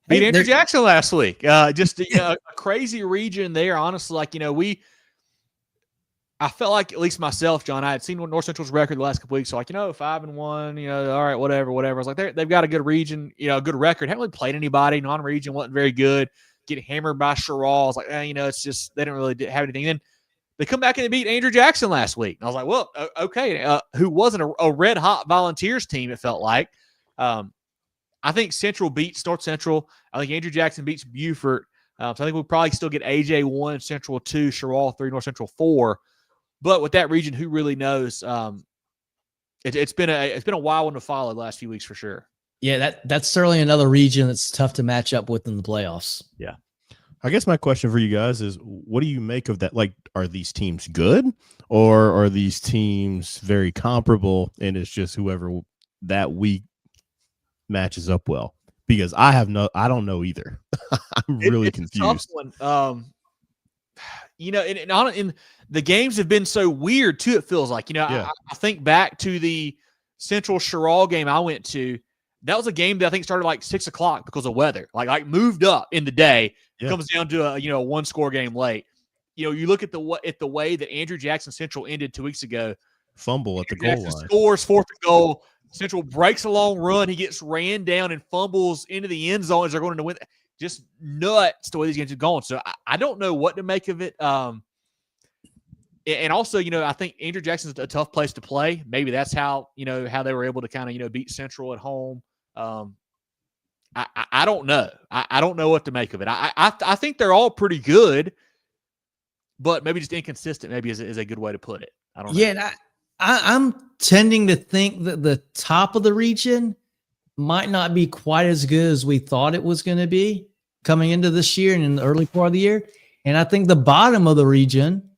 beat Andrew Jackson last week. Just a crazy region there. Honestly, I felt like, at least myself, John, I had seen North Central's record the last couple weeks. So 5-1, all right, whatever. I was like, they've got a good region, a good record. Haven't really played anybody. Non-region wasn't very good. Get hammered by Jerel. I was like, it's just, they didn't really have anything. Then they come back and they beat Andrew Jackson last week. And I was like, well, okay. Who wasn't a red hot Volunteers team, it felt like. I think Central beats North Central. I think Andrew Jackson beats Beaufort. So I think we'll probably still get AJ 1, Central 2, Jerel 3, North Central 4. But with that region, who really knows? It's been a wild one to follow the last few weeks for sure. Yeah, that's certainly another region that's tough to match up with in the playoffs. Yeah. I guess my question for you guys is, what do you make of that? Like, are these teams good, or are these teams very comparable, and it's just whoever that week matches up well? Because I don't know either. I'm really confused. It's a tough one. And the games have been so weird too. It feels like, I think back to the Central Jerel game I went to. That was a game that I think started like 6 o'clock because of weather. Like moved up in the day. It comes down to a 1-score game late. You look at the way that Andrew Jackson Central ended 2 weeks ago. Fumble at the goal line. Scores 4th and goal. Central breaks a long run. He gets ran down and fumbles into the end zone as they're going to win. Just nuts the way these games are going. So I don't know what to make of it. And also, I think Andrew Jackson's a tough place to play. Maybe that's how they were able to kind of, beat Central at home. I don't know. I don't know what to make of it. I think they're all pretty good, but maybe just inconsistent maybe is a good way to put it. I don't know. Yeah, I'm tending to think that the top of the region might not be quite as good as we thought it was going to be coming into this year and in the early part of the year. And I think the bottom of the region,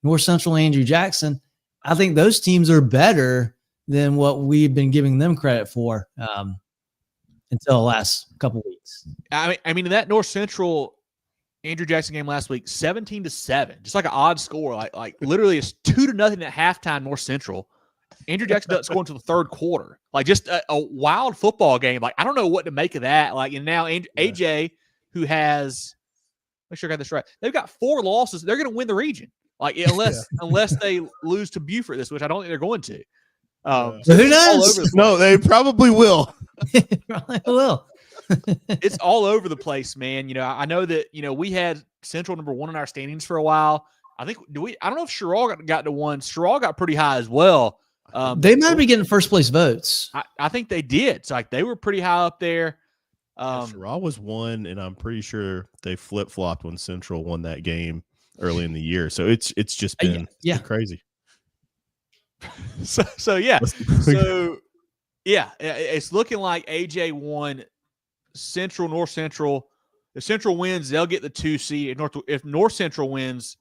North Central, Andrew Jackson, I think those teams are better than what we've been giving them credit for until the last couple weeks. I mean, in that North Central Andrew Jackson game last week, 17-7, just like an odd score. Like literally it's 2-0 at halftime, North Central. Andrew Jackson doesn't score until the third quarter. Like just a wild football game. Like I don't know what to make of that. Like, and now AJ, who has, make sure I got this right, they've got 4 losses. They're going to win the region. Like unless they lose to Beaufort this, which I don't think they're going to. So who knows? No, they probably will. Probably will. It's all over the place, man. I know that we had Central number 1 in our standings for a while. I think I don't know if Jerel got to 1. Jerel got pretty high as well. They might be getting first place votes. I think they did. It's like they were pretty high up there. Jerel was 1, and I'm pretty sure they flip flopped when Central won that game early in the year. So it's just been crazy. So yeah, it's looking like AJ won. Central, North Central. If Central wins, they'll get the 2 seed. If North Central wins,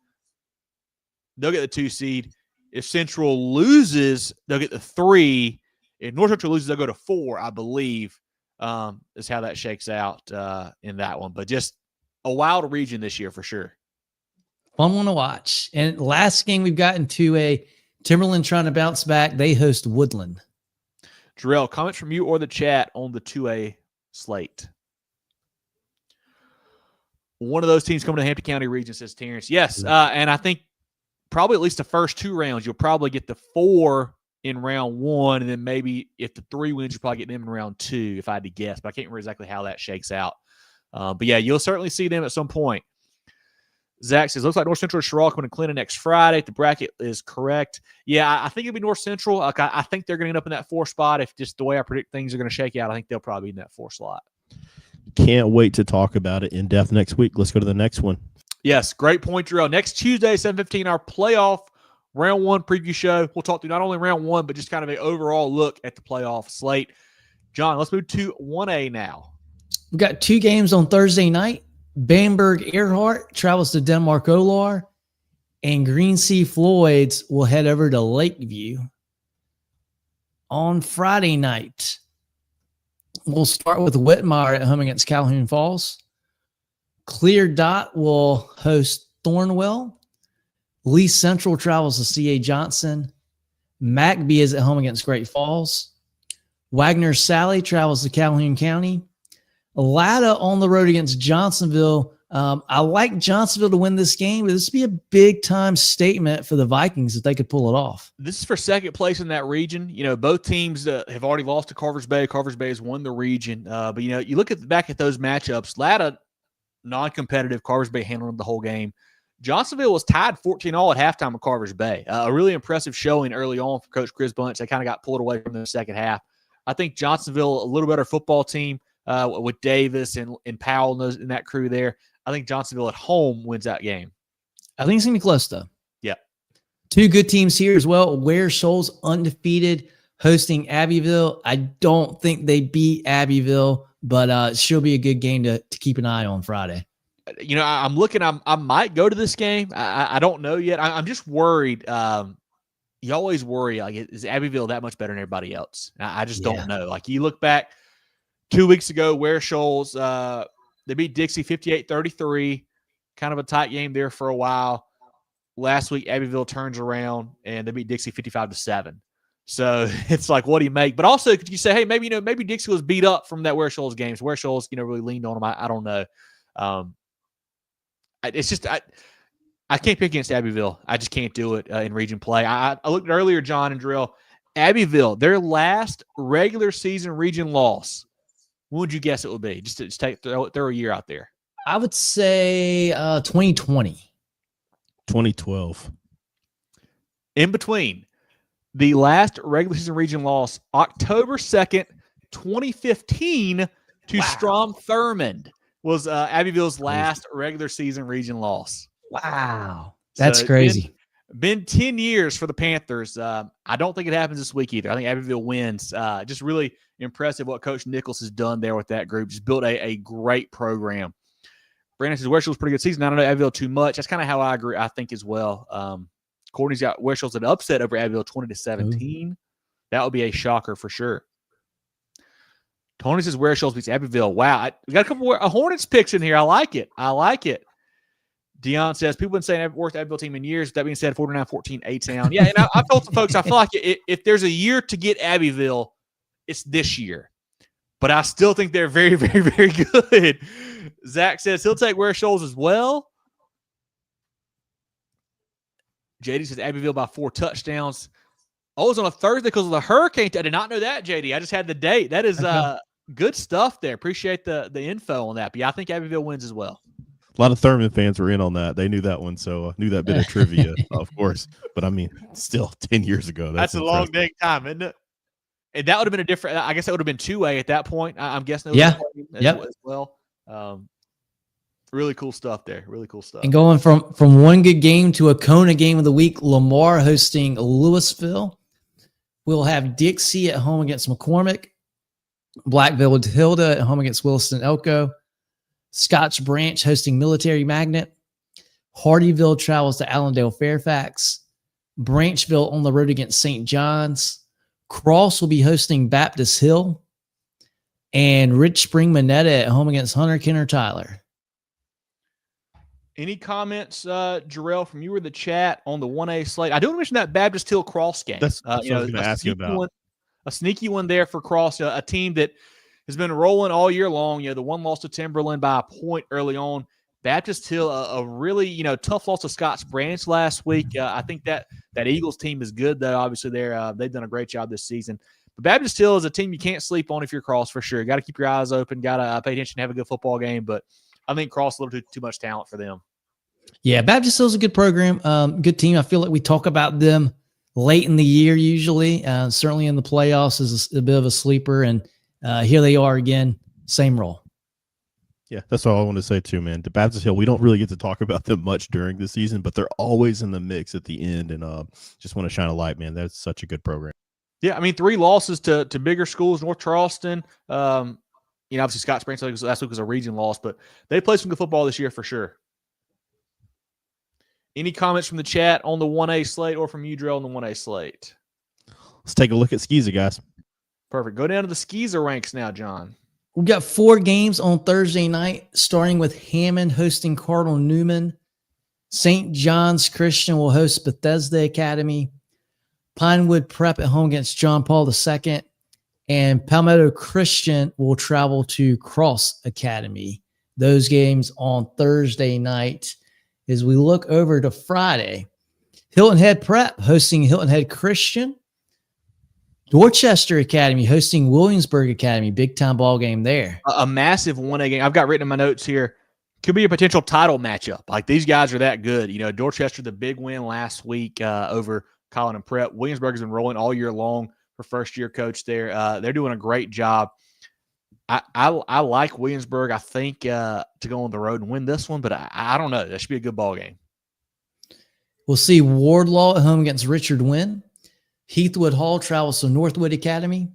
they'll get the 2 seed. If Central loses, they'll get the 3. If North Central loses, they'll go to 4, I believe, is how that shakes out in that one. But just a wild region this year for sure. Fun one to watch. And last game we've gotten to a Timberland trying to bounce back. They host Woodland. Jerel, comments from you or the chat on the 2A slate. One of those teams coming to the Hampton County region, says Terrence. Yes, and I think probably at least the first 2 rounds, you'll probably get the 4 in round 1, and then maybe if the 3 wins, you'll probably get them in round 2, if I had to guess. But I can't remember exactly how that shakes out. But yeah, you'll certainly see them at some point. Zach says, looks like North Central Sherall coming to Clinton next Friday. If the bracket is correct. Yeah, I think it'll be North Central. Like, I think they're going to end up in that 4 spot. If just the way I predict things are going to shake out, I think they'll probably be in that 4 slot. Can't wait to talk about it in depth next week. Let's go to the next one. Yes, great point, Jerel. Next Tuesday, 7:15, our playoff round 1 preview show. We'll talk through not only round 1, but just kind of an overall look at the playoff slate. John, let's move to 1A now. We've got 2 games on Thursday night. Bamberg Earhart travels to Denmark Olar, and Green Sea Floyds will head over to Lakeview. On Friday night, we'll start with Whitmire at home against Calhoun Falls. Clear Dot will host Thornwell. Lee Central travels to C.A. Johnson. McBee is at home against Great Falls. Wagner Sally travels to Calhoun County. Latta on the road against Johnsonville. I like Johnsonville to win this game, but this would be a big-time statement for the Vikings if they could pull it off. This is for second place in that region. You know, both teams have already lost to Carvers Bay. Carvers Bay has won the region. But, you know, you look back at those matchups. Latta, non-competitive. Carvers Bay handled them the whole game. Johnsonville was tied 14-all at halftime with Carvers Bay. A really impressive showing early on for Coach Chris Bunch. They kind of got pulled away from the second half. I think Johnsonville, a little better football team with Davis and Powell in that crew there. I think Johnsonville at home wins that game. I think it's going to be close, though. Yeah. 2 good teams here as well. Ware Shoals undefeated hosting Abbeville. I don't think they beat Abbeville, but it should be a good game to keep an eye on Friday. You know, I'm looking. I might go to this game. I don't know yet. I'm just worried. You always worry, like, is Abbeville that much better than everybody else? I just don't know. Like, you look back 2 weeks ago, Ware Shoals, they beat Dixie 58-33, kind of a tight game there for a while. Last week, Abbeville turns around and they beat Dixie 55-7. So it's like, what do you make? But also, could you say, hey, maybe Dixie was beat up from that Ware Shoals game. So Ware Shoals, really leaned on them. I don't know. It's just I can't pick against Abbeville. I just can't do it in region play. I looked earlier, John and Jerel. Abbeville, their last regular season region loss. What would you guess it would be? Just to throw a year out there. I would say 2020. 2012. In between, the last regular season region loss, October 2nd, 2015 to Strom Thurmond was Abbeville's last regular season region loss. Wow. That's crazy. Been 10 years for the Panthers. I don't think it happens this week either. I think Abbeville wins. Just really impressive what Coach Nichols has done there with that group. Just built a great program. Brandon says Ware Shoals pretty good season. I don't know Abbeville too much. That's kind of how I agree. I think as well. Courtney's got Ware Shoals an upset over Abbeville 20-17. That would be a shocker for sure. Tony says Ware Shoals beats Abbeville. Wow. We got a couple of Hornets picks in here. I like it. Dion says, people have been saying worst Abbeville team in years. That being said, 49-14 A-Town. Yeah, and I've told some folks, I feel like if there's a year to get Abbeville, it's this year. But I still think they're very, very, very good. Zach says he'll take Ware Shoals as well. JD says Abbeville by 4 touchdowns. Oh, it's on a Thursday because of the hurricane. I did not know that, JD. I just had the date. That is good stuff there. Appreciate the info on that. But yeah, I think Abbeville wins as well. A lot of Thurman fans were in on that. They knew that one, so knew that bit of trivia, of course. But, I mean, still 10 years ago. That's a long dang time, isn't it? And that would have been a different – I guess that would have been 2A at that point. I'm guessing it was as well. Really cool stuff there. Really cool stuff. And going from one good game to a Kona game of the week, Lamar hosting Lewisville. We'll have Dixie at home against McCormick. Blackville Hilda at home against Williston Elko. Scotch Branch hosting Military Magnet. Hardyville travels to Allendale Fairfax. Branchville on the road against St. John's. Cross will be hosting Baptist Hill. And Rich Spring Manetta at home against Hunter Kenner Tyler. Any comments, Jerel, from you or the chat on the 1A slate? I do want to mention that Baptist Hill Cross game. That's what I was going to ask you about. A sneaky one there for Cross, a team that has been rolling all year long. The one loss to Timberland by a point early on. Baptist Hill, a really, tough loss to Scotts Branch last week. I think that Eagles team is good, though. Obviously, they've done a great job this season. But Baptist Hill is a team you can't sleep on if you're Cross, for sure. You got to keep your eyes open. Got to pay attention, have a good football game. But I think Cross a little too much talent for them. Yeah, Baptist Hill's a good program, good team. I feel like we talk about them late in the year usually. Certainly in the playoffs is a bit of a sleeper, and here they are again, same role. Yeah, that's all I want to say too, man. The Baptist Hill, we don't really get to talk about them much during the season, but they're always in the mix at the end, and just want to shine a light, man. That's such a good program. Yeah, I mean, 3 losses to bigger schools, North Charleston. Obviously Scotts Branch last week was a region loss, but they played some good football this year for sure. Any comments from the chat on the 1A slate or from you, Jerel, on the 1A slate? Let's take a look at SCISA, guys. Perfect. Go down to the SCISA ranks now, John. We've got 4 games on Thursday night, starting with Hammond hosting Cardinal Newman. St. John's Christian will host Bethesda Academy. Pinewood Prep at home against John Paul II. And Palmetto Christian will travel to Cross Academy. Those games on Thursday night. As we look over to Friday, Hilton Head Prep hosting Hilton Head Christian. Dorchester Academy hosting Williamsburg Academy. Big time ball game there. A massive 1A game. I've got written in my notes here. Could be a potential title matchup. Like, these guys are that good. Dorchester, the big win last week over Collin and Prep. Williamsburg has been rolling all year long for first-year coach there. They're doing a great job. I like Williamsburg, I think, to go on the road and win this one, but I don't know. That should be a good ball game. We'll see Wardlaw at home against Richard Wynn. Heathwood Hall travels to Northwood Academy.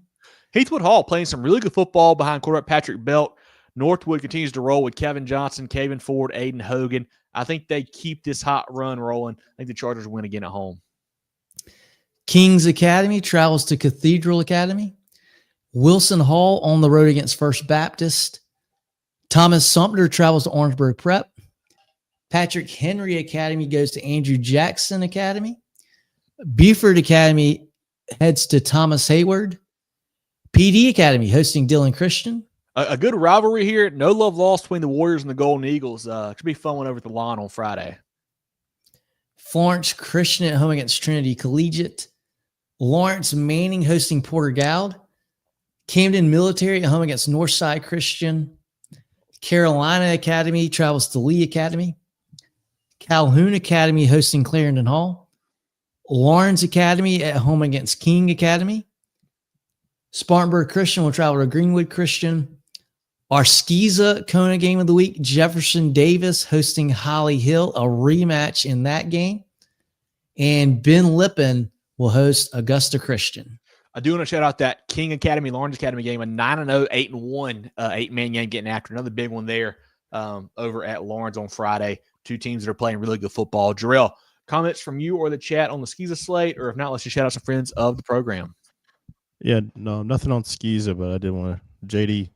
Heathwood Hall playing some really good football behind quarterback Patrick Belt. Northwood continues to roll with Kevin Johnson, Caven Ford, Aiden Hogan. I think they keep this hot run rolling. I think the Chargers win again at home. Kings Academy travels to Cathedral Academy. Wilson Hall on the road against First Baptist. Thomas Sumter travels to Orangeburg Prep. Patrick Henry Academy goes to Andrew Jackson Academy. Beaufort Academy heads to Thomas Hayward. PD Academy hosting Dillon Christian. A good rivalry here. No love lost between the Warriors and the Golden Eagles. Should be fun one over at the lawn on Friday. Florence Christian at home against Trinity Collegiate. Lawrence Manning hosting Porter Gould. Camden Military at home against Northside Christian. Carolina Academy travels to Lee Academy. Calhoun Academy hosting Clarendon Hall. Lawrence Academy at home against King Academy. Spartanburg Christian will travel to Greenwood Christian. Our SCISA Kona game of the week, Jefferson Davis hosting Holly Hill, a rematch in that game. And Ben Lippen will host Augusta Christian. I do want to shout out that King Academy, Lawrence Academy game, a 9-0, 8-1 8-man game getting after. Another big one there over at Lawrence on Friday. 2 teams that are playing really good football. Jerel, comments from you or the chat on the SCISA slate, or if not, let's just shout out some friends of the program. Yeah, no, nothing on SCISA, but I did want to. JD,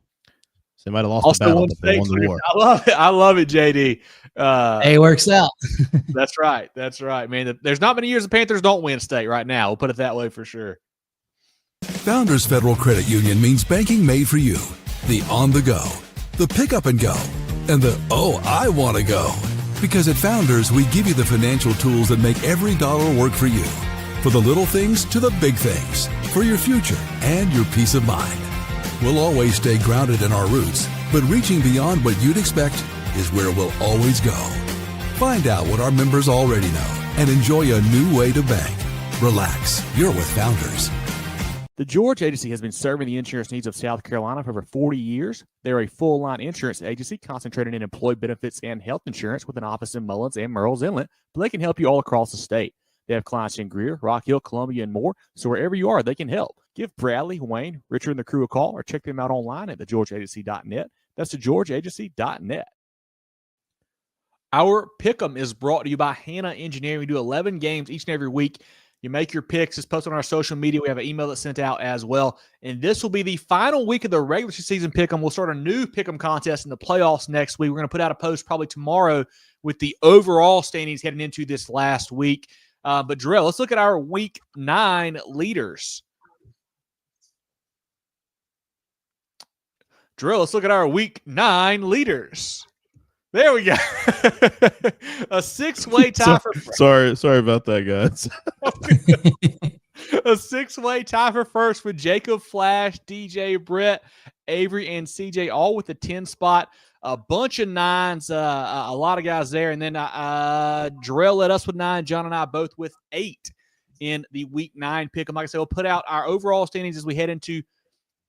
they might have lost Also the battle, won but they won stakes. the war. I love it, JD. Hey, it works out. That's right. That's right, man. There's not many years the Panthers don't win state right now. We'll put it that way for sure. Founders Federal Credit Union means banking made for you. The on the go, the pick up and go, and the oh, I want to go. Because at Founders, we give you the financial tools that make every dollar work for you. For the little things to the big things. For your future and your peace of mind. We'll always stay grounded in our roots, but reaching beyond what you'd expect is where we'll always go. Find out what our members already know and enjoy a new way to bank. Relax, you're with Founders. The George Agency has been serving the insurance needs of South Carolina for over 40 years. They're a full-line insurance agency concentrated in employee benefits and health insurance with an office in Mullins and Murrells Inlet, but they can help you all across the state. They have clients in Greer, Rock Hill, Columbia, and more, so wherever you are, they can help. Give Bradley, Wayne, Richard, and the crew a call or check them out online at thegeorgeagency.net. That's thegeorgeagency.net. Our Pick'em is brought to you by Hannah Engineering. We do 11 games each and every week. You make your picks. It's posted on our social media. We have an email that's sent out as well. And this will be the final week of the regular season Pick'em. We'll start a new Pick'em contest in the playoffs next week. We're going to put out a post probably tomorrow with the overall standings heading into this last week. But Jerel, let's look at our week 9 leaders. Jerel, let's look at our week 9 leaders. There we go. A 6-way tie for first. Sorry about that, guys. A 6-way tie for first with Jacob, Flash, DJ, Brett, Avery, and CJ, all with the 10 spot. A bunch of 9s, a lot of guys there. And then Jerel led us with 9. John and I both with 8 in the week 9 pick. And like I said, we'll put out our overall standings as we head into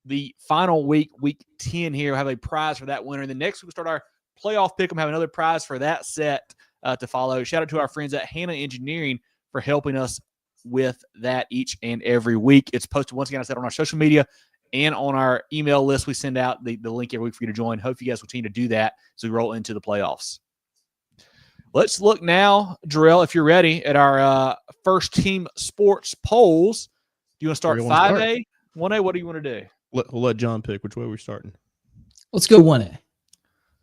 the final week 10 here. We'll have a prize for that winner. And then next week we'll start our playoff pick. We'll have another prize for that set to follow. Shout out to our friends at Hannah Engineering for helping us with that each and every week. It's posted once again, I said, on our social media and on our email list. We send out the link every week for you to join. Hope you guys will continue to do that as we roll into the playoffs. Let's look now, Jerel, if you're ready, at our first team sports polls. Do you want to start 5A, 1A? What do you want to do? We'll let John pick which way we're starting. Let's go 1A.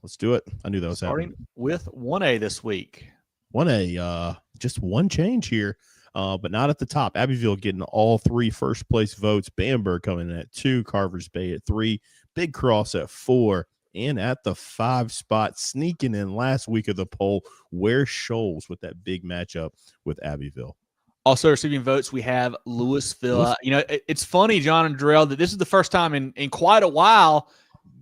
Let's do it. I knew that was Starting happening. with 1A this week. 1A, just one change here, but not at the top. Abbeville getting all 3 first place votes. Bamberg coming in at 2, Carver's Bay at 3, Big Cross at 4, and at the 5 spot, sneaking in last week of the poll, Ware Shoals with that big matchup with Abbeville. Also receiving votes, we have Lewisville. It's funny, John and Jerel, that this is the first time in quite a while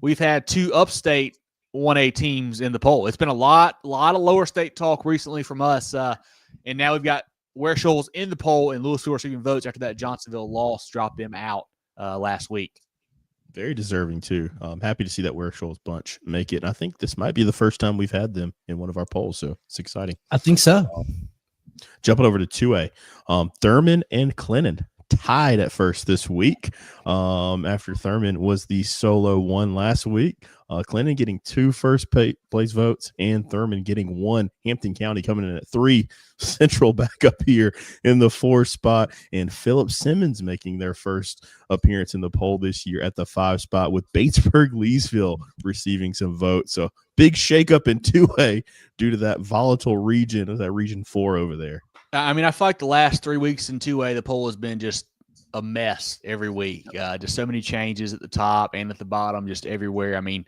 we've had 2 upstate 1A teams in the poll. It's been a lot of lower state talk recently from us, and now we've got Ware Shoals in the poll and Lewisville receiving votes after that Johnsonville loss dropped them out last week. Very deserving, too. I'm happy to see that Ware Shoals bunch make it. And I think this might be the first time we've had them in one of our polls, so it's exciting. I think so. Jumping over to 2A, Thurman and Clinton tied at first this week after Thurman was the solo one last week. Clinton getting 2 first place votes and Thurman getting 1. Hampton County coming in at 3. Central back up here in the 4 spot, and Phillip Simmons making their first appearance in the poll this year at the 5 spot, with Batesburg Leesville receiving some votes. So big shakeup in 2A due to that volatile region of that region 4 over there. I mean, I feel like the last 3 weeks in 2A, the poll has been just a mess every week. Just so many changes at the top and at the bottom, just everywhere. I mean,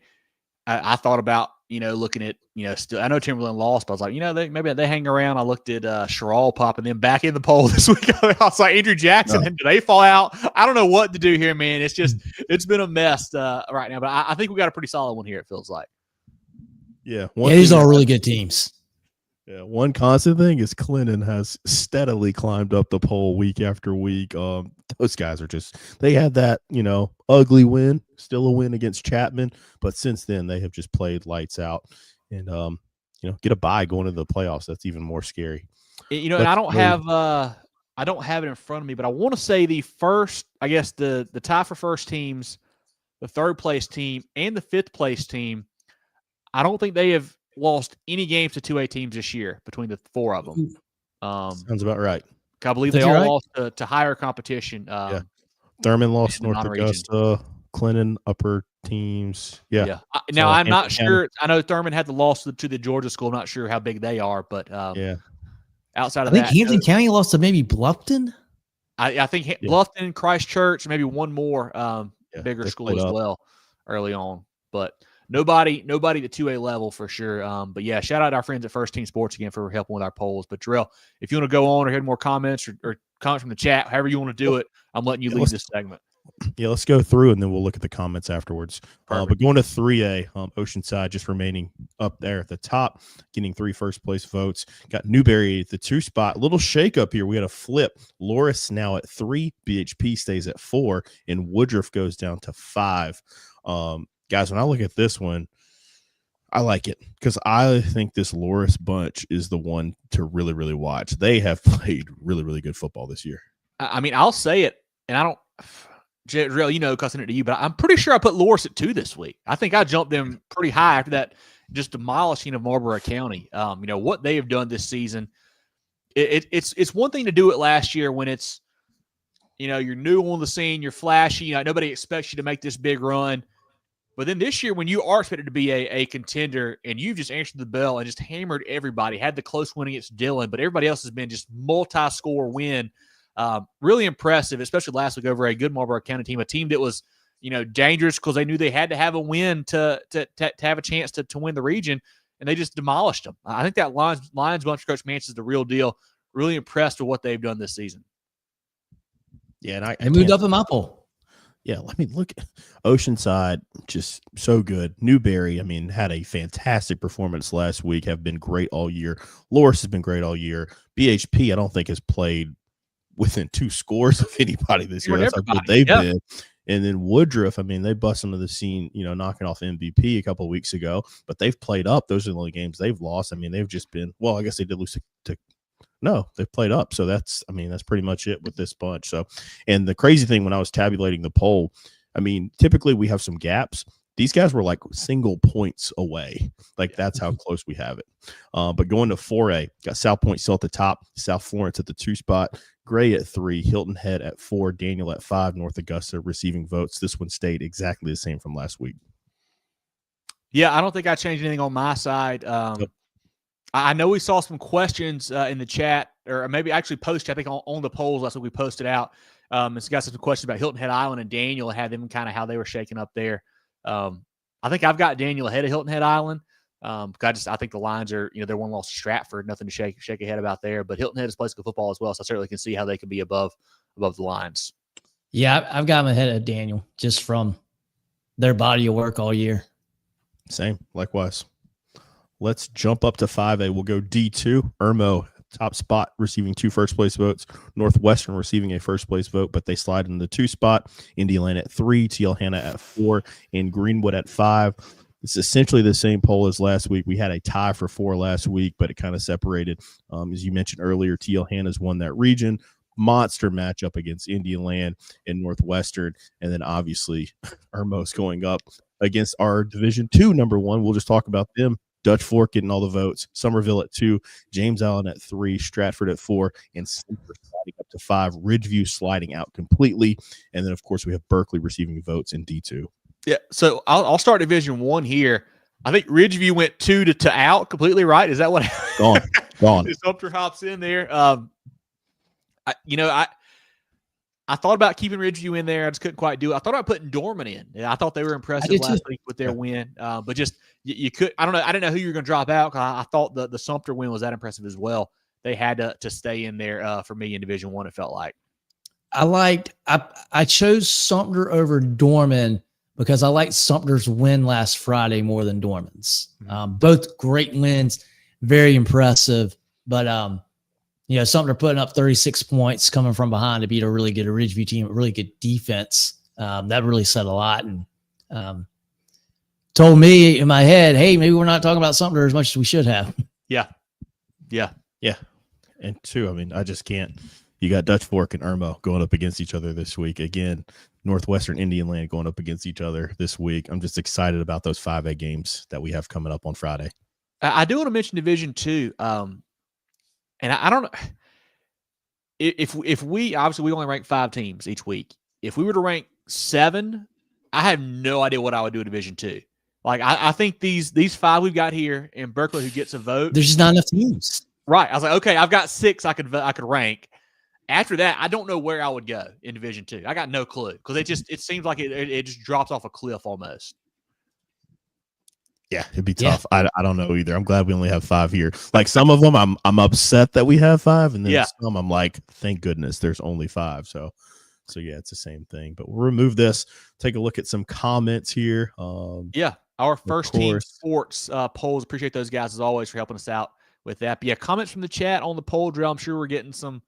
I thought about, looking at, still, I know Timberland lost, but I was like, maybe they hang around. I looked at Jerel popping them back in the poll this week. I was like, Andrew Jackson, do they fall out? I don't know what to do here, man. It's just, it's been a mess right now, but I think we got a pretty solid one here, it feels like. Yeah. These are really good teams. Yeah, one constant thing is Clinton has steadily climbed up the poll week after week. Those guys are they had that, ugly win, still a win against Chapman, but since then they have just played lights out and, get a bye going to the playoffs. That's even more scary. And I don't have it in front of me, but I want to say the first, I guess the tie for first teams, the 3rd place team and the 5th place team, I don't think they have lost any games to 2A teams this year between the 4 of them. Sounds about right. I believe they all lost to higher competition. Yeah. Thurman lost North Augusta, Clinton upper teams. Yeah. Now, I'm not sure. I know Thurman had the loss to the Georgia school. I'm not sure how big they are, but outside of that. I think Hampton County lost to maybe Bluffton. I think Bluffton, Christchurch, maybe one more bigger school as well early on. But nobody at the 2A level for sure. But yeah, shout out to our friends at First Team Sports again for helping with our polls. But Jerel, if you want to go on or hear more comments or comments from the chat, however you want to do it, I'm letting you lead this segment. Yeah, let's go through and then we'll look at the comments afterwards. But going to 3A, Oceanside just remaining up there at the top, getting 3 first place votes. Got Newberry at the 2 spot. A little shake up here. We had a flip. Loris now at 3. BHP stays at 4, and Woodruff goes down to 5. Guys, when I look at this one, I like it because I think this Loris bunch is the one to really, really watch. They have played really, really good football this year. I mean, I'll say it, and I don't – Jerel, cussing it to you, but I'm pretty sure I put Loris at 2 this week. I think I jumped them pretty high after that just demolishing of Marlboro County. What they have done this season, it's one thing to do it last year when it's, you're new on the scene, you're flashy, nobody expects you to make this big run. But then this year, when you are expected to be a contender and you've just answered the bell and just hammered everybody, had the close win against Dillon, but everybody else has been just multi-score win. Really impressive, especially last week over a good Marlboro County team, a team that was, dangerous because they knew they had to have a win to have a chance to win the region, and they just demolished them. I think that Lions bunch of Coach Mance is the real deal. Really impressed with what they've done this season. Yeah, and They moved up in my poll. Yeah, let me look. Oceanside, just so good. Newberry, had a fantastic performance last week, have been great all year. Loris has been great all year. BHP, I don't think has played within 2 scores of anybody this year. That's how good they've been. And then Woodruff, they bust into the scene, knocking off MVP a couple of weeks ago, but they've played up. Those are the only games they've lost. They've just been, I guess they did lose to no, they've played up. So that's pretty much it with this bunch. So, and the crazy thing when I was tabulating the poll, typically we have some gaps. These guys were like single points away. That's how close we have it. But going to 4A, got South Point still at the top, South Florence at the 2 spot, Gray at 3, Hilton Head at 4, Daniel at 5, North Augusta receiving votes. This one stayed exactly the same from last week. Yeah, I don't think I changed anything on my side. Nope. I know we saw some questions in the chat, or maybe actually posted, I think, on the polls last week we posted out. It's got some questions about Hilton Head Island and Daniel, had them kind of how they were shaking up there. I think I've got Daniel ahead of Hilton Head Island. Because I think the Lions are, they're one loss to Stratford, nothing to shake ahead about there. But Hilton Head is plays good football as well, so I certainly can see how they can be above the Lions. Yeah, I've got them ahead of Daniel just from their body of work all year. Same, likewise. Let's jump up to 5A. We'll go D2. Irmo, top spot, receiving 2 first-place votes. Northwestern receiving a first-place vote, but they slide in the 2 spot. Indiana at 3, TL Hanna at 4, and Greenwood at 5. It's essentially the same poll as last week. We had a tie for 4 last week, but it kind of separated. As you mentioned earlier, TL Hanna's won that region. Monster matchup against Indian Land and Northwestern. And then obviously Irmo's going up against our Division II number 1. We'll just talk about them. Dutch Fork getting all the votes. Somerville at 2, James Allen at 3, Stratford at 4, and Centre sliding up to 5. Ridgeview sliding out completely. And then, of course, we have Berkeley receiving votes in D2. Yeah, so I'll start Division 1 here. I think Ridgeview went 2 to out completely, right? Is that what happened? Gone. Sumter hops in there. I thought about keeping Ridgeview in there. I just couldn't quite do it. I thought about putting Dorman in. Yeah, I thought they were impressive last week with their win. But just you could. I don't know. I didn't know who you were going to drop out. Cause I thought the Sumter win was that impressive as well. They had to stay in there for me in Division 1. It felt like. I chose Sumter over Dorman because I liked Sumter's win last Friday more than Dorman's. Both great wins, very impressive. But Sumter putting up 36 points coming from behind to beat a really good Ridgeview team, a really good defense. That really said a lot, and told me in my head, hey, maybe we're not talking about Sumter as much as we should have. Yeah. And 2, I just can't. You got Dutch Fork and Irmo going up against each other this week. Again, Northwestern Indian Land going up against each other this week. I'm just excited about those 5A games that we have coming up on Friday. I do want to mention Division 2. And I don't know if we obviously we only rank 5 teams each week. If we were to rank 7, I have no idea what I would do in Division 2. Like I think these 5 we've got here in Berkeley who gets a vote. There's just not enough teams. Right. I was like, okay, I've got 6 I could rank. After that, I don't know where I would go in Division 2. I got no clue because it seems like it just drops off a cliff almost. Yeah, it'd be tough. I don't know either. I'm glad we only have 5 here. Like some of them, I'm upset that we have 5, and then some I'm like, thank goodness there's only 5. So yeah, it's the same thing. But we'll remove this. Take a look at some comments here. Our first team sports polls. Appreciate those guys as always for helping us out with that. But yeah, comments from the chat on the poll drill. I'm sure we're getting some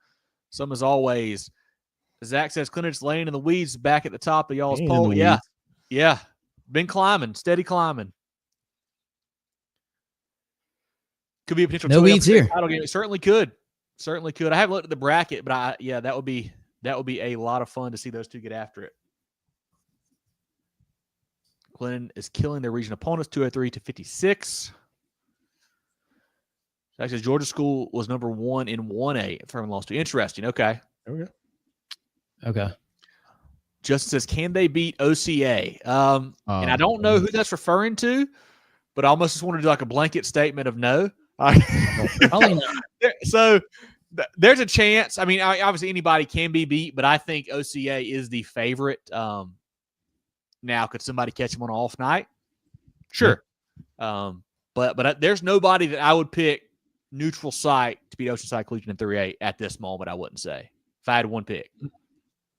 as always. Zach says Clinton's laying in the weeds back at the top of y'all's poll. Yeah. Been climbing, steady climbing. Could be a potential no weeds here. Title game. It certainly could. I haven't looked at the bracket, but that would be a lot of fun to see those two get after it. Clinton is killing their region opponents 203-56. Actually, Georgia School was number 1 in 1A. Furman lost to. Interesting. Okay. There we go. Okay. Justin says, can they beat OCA? And I don't know who that's referring to, but I almost just want to do like a blanket statement of no. Probably not. So there's a chance. I mean, obviously anybody can be beat, but I think OCA is the favorite. Now, could somebody catch him on an off night? Sure. But there's nobody that I would pick neutral site to beat Oceanside Collegiate in 3A at this moment, I wouldn't say. If I had one pick.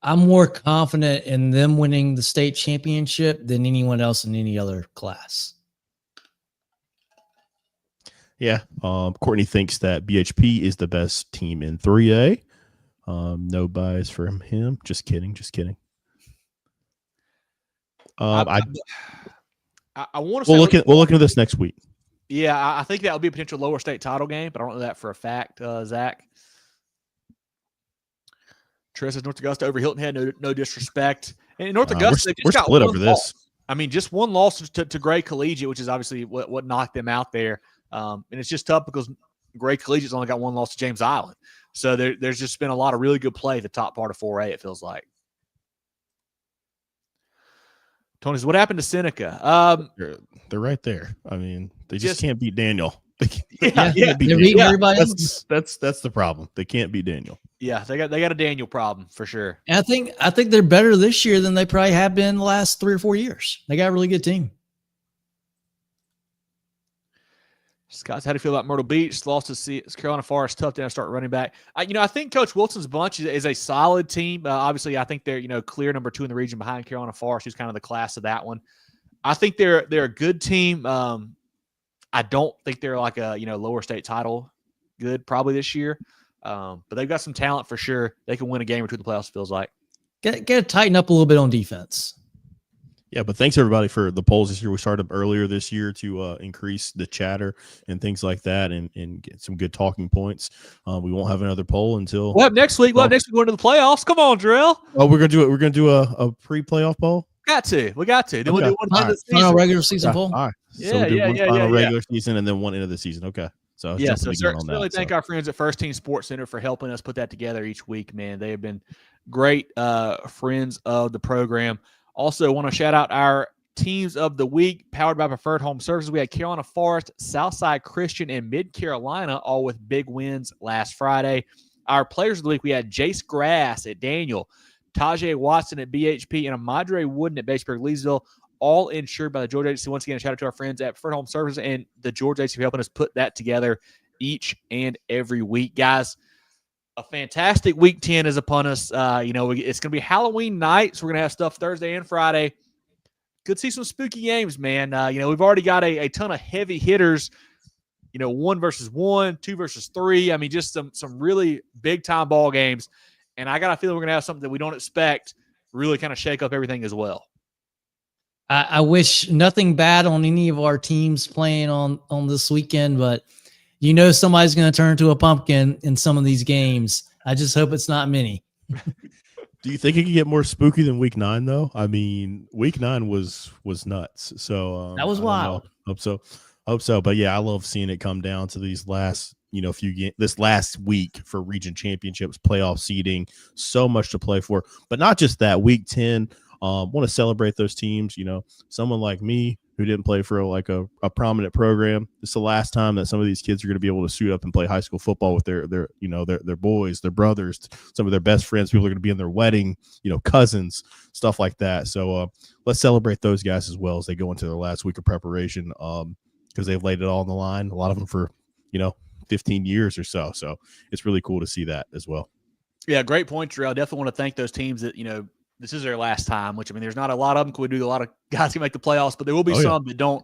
I'm more confident in them winning the state championship than anyone else in any other class. Yeah. Courtney thinks that BHP is the best team in 3A. No bias from him. Just kidding. I want to. We'll look into this next week. Yeah, I think that would be a potential lower state title game, but I don't know that for a fact. Zach. Tress says North Augusta over Hilton Head. No disrespect. And North Augusta, we're split over this. I mean, just one loss to Gray Collegiate, which is obviously what knocked them out there. And it's just tough because Gray Collegiate's only got one loss to James Island. So there's just been a lot of really good play at the top part of 4A, it feels like. Tony says, what happened to Seneca? They're right there. I mean, they just can't beat Daniel. They're beating everybody else. That's the problem. They can't beat Daniel. Yeah, they got a Daniel problem for sure. And I think they're better this year than they probably have been the last 3 or 4 years. They got a really good team. Scott, how do you feel about Myrtle Beach? Lost to Carolina Forest. Tough to start running back. I think Coach Wilson's bunch is a solid team. Obviously, I think they're clear number 2 in the region behind Carolina Forest, who's kind of the class of that one. I think they're a good team. I don't think they're like a lower state title good probably this year, but they've got some talent for sure. They can win a game or two in the playoffs. Feels like. Got to tighten up a little bit on defense. Yeah, but thanks everybody for the polls this year. We started earlier this year to increase the chatter and things like that, and get some good talking points. We won't have another poll until next week. We'll have next week going to the playoffs. Come on, Jerel. Oh, we're gonna do it. We're gonna do a pre-playoff poll. We got to. Then we'll do one end of the season. Final regular season poll. All right. Yeah, so we'll do one final regular yeah. season and then one end of the season. Okay. So certainly thank our friends at First Team Sports Center for helping us put that together each week. Man, they have been great friends of the program. Also, want to shout out our teams of the week powered by Preferred Home Services. We had Carolina Forest, Southside Christian, and Mid Carolina all with big wins last Friday. Our players of the week, we had Jace Grass at Daniel, Tajay Watson at BHP, and Amadre Wooden at Batesburg Leesville, all insured by the Georgia Agency. Once again, a shout out to our friends at Preferred Home Services and the Georgia Agency for helping us put that together each and every week. Guys, a fantastic week 10 is upon us. It's going to be Halloween night, so we're going to have stuff Thursday and Friday. Could see some spooky games, man. We've already got a ton of heavy hitters, 1 versus 1, 2 versus 3. I mean, just some really big-time ball games. And I got a feeling we're going to have something that we don't expect really kind of shake up everything as well. I wish nothing bad on any of our teams playing on this weekend, but somebody's going to turn into a pumpkin in some of these games. I just hope it's not many. Do you think it could get more spooky than week 9 though? I mean, week 9 was nuts. So that was wild. Hope so. But yeah, I love seeing it come down to these last, few games, this last week for region championships, playoff seeding, so much to play for. But not just that. Week 10, want to celebrate those teams. Someone like me who didn't play for a prominent program. It's the last time that some of these kids are going to be able to suit up and play high school football with their boys, their brothers, some of their best friends. People are going to be in their wedding, cousins, stuff like that. So let's celebrate those guys as well as they go into their last week of preparation, because they've laid it all on the line. A lot of them for 15 years or so. So it's really cool to see that as well. Yeah, great point, Jerel. Definitely want to thank those teams that this is their last time, which, there's not a lot of them. Could we do a lot of guys can make the playoffs, but there will be some that don't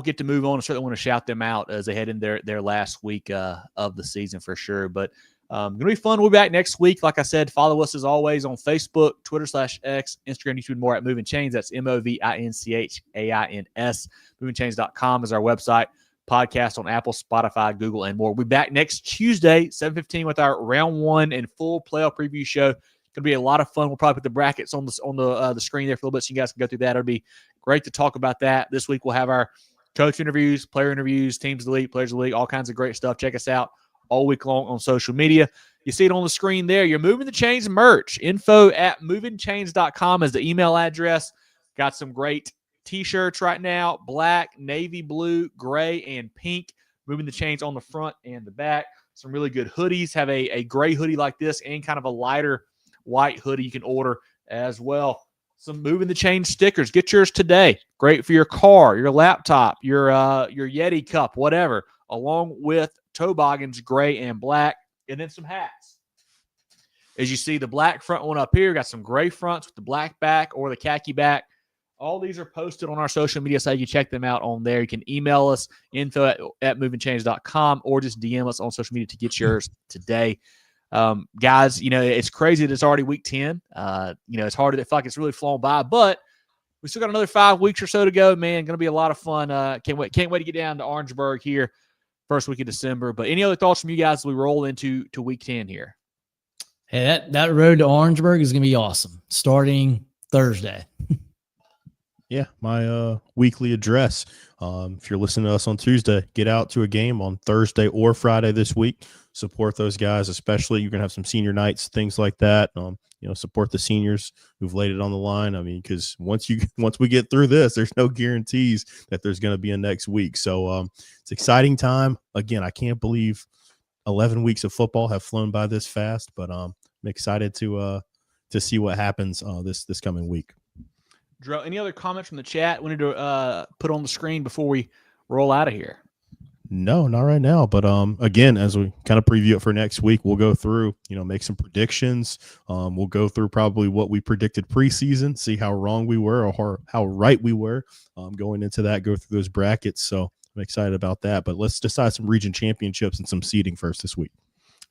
get to move on. I certainly want to shout them out as they head in their last week of the season for sure. But going to be fun. We'll be back next week. Like I said, follow us as always on Facebook, Twitter /X, Instagram, YouTube, and more at Movin Chains. That's MOVINCHAINS. MovinChains.com is our website. Podcast on Apple, Spotify, Google, and more. We'll be back next Tuesday, 7:15, with our round 1 and full playoff preview show. Going to be a lot of fun. We'll probably put the brackets on the screen there for a little bit so you guys can go through that. It'll be great to talk about that. This week we'll have our coach interviews, player interviews, teams of the league, players of the league, all kinds of great stuff. Check us out all week long on social media. You see it on the screen there. You're Moving the Chains merch. Info at movingchains.com is the email address. Got some great T-shirts right now, black, navy blue, gray, and pink. Moving the Chains on the front and the back. Some really good hoodies. Have a gray hoodie like this and kind of a lighter white hoodie you can order as well. some Movin The Chains stickers. Get yours today. Great for your car, your laptop, your Yeti cup, whatever, along with toboggans, gray and black, and then some hats. As you see, the black front one up here, got some gray fronts with the black back or the khaki back. All these are posted on our social media site. You can check them out on there. You can email us, info@movingchains.com, or just DM us on social media to get yours today. Guys, it's crazy that it's already week 10. It's hard to feel like it's really flown by, but we still got another 5 weeks or so to go, man. Going to be a lot of fun. Can't wait to get down to Orangeburg here first week of December. But any other thoughts from you guys as we roll into week 10 here? Hey, that road to Orangeburg is going to be awesome, starting Thursday. Yeah, my weekly address. If you're listening to us on Tuesday, get out to a game on Thursday or Friday this week. Support those guys, especially you're going to have some senior nights, things like that. Support the seniors who've laid it on the line. I mean, because once we get through this, there's no guarantees that there's going to be a next week. So it's exciting time. Again, I can't believe 11 weeks of football have flown by this fast, but I'm excited to see what happens this coming week. Jerel, any other comments from the chat we need to put on the screen before we roll out of here? No, not right now. But again, as we kind of preview it for next week, we'll go through, make some predictions. We'll go through probably what we predicted preseason, see how wrong we were or how right we were going into that, go through those brackets. So I'm excited about that. But let's decide some region championships and some seeding first this week.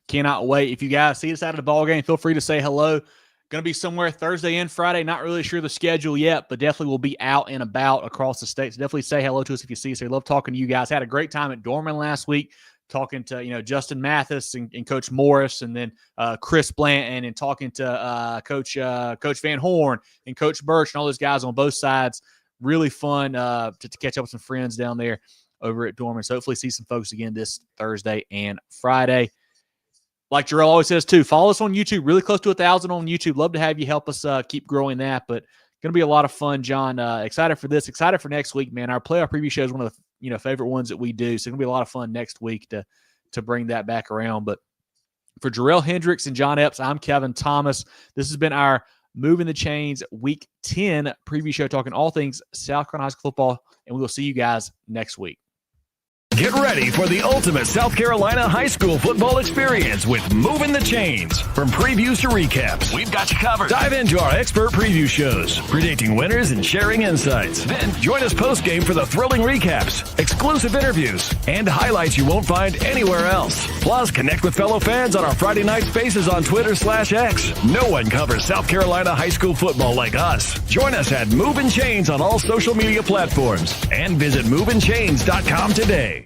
Cannot wait. If you guys see us out of the ball game, feel free to say hello. Going to be somewhere Thursday and Friday. Not really sure the schedule yet, but definitely will be out and about across the state. So definitely say hello to us if you see us. We love talking to you guys. Had a great time at Dorman last week, talking to Justin Mathis and Coach Morris, and then Chris Blanton, and talking to Coach Van Horn and Coach Birch and all those guys on both sides. Really fun to catch up with some friends down there over at Dorman. So hopefully see some folks again this Thursday and Friday. Like Jerel always says, too, follow us on YouTube. Really close to 1,000 on YouTube. Love to have you help us keep growing that. But going to be a lot of fun, John. Excited for this. Excited for next week, man. Our playoff preview show is one of the favorite ones that we do. So it's going to be a lot of fun next week to bring that back around. But for Jerel Hendricks and John Epps, I'm Kevin Thomas. This has been our Movin The Chains Week 10 preview show, talking all things South Carolina high school football. And we will see you guys next week. Get ready for the ultimate South Carolina high school football experience with Movin The Chains. From previews to recaps, we've got you covered. Dive into our expert preview shows, predicting winners and sharing insights. Then join us post-game for the thrilling recaps, exclusive interviews, and highlights you won't find anywhere else. Plus, connect with fellow fans on our Friday night spaces on Twitter/X. No one covers South Carolina high school football like us. Join us at Movin Chains on all social media platforms and visit movinchains.com today.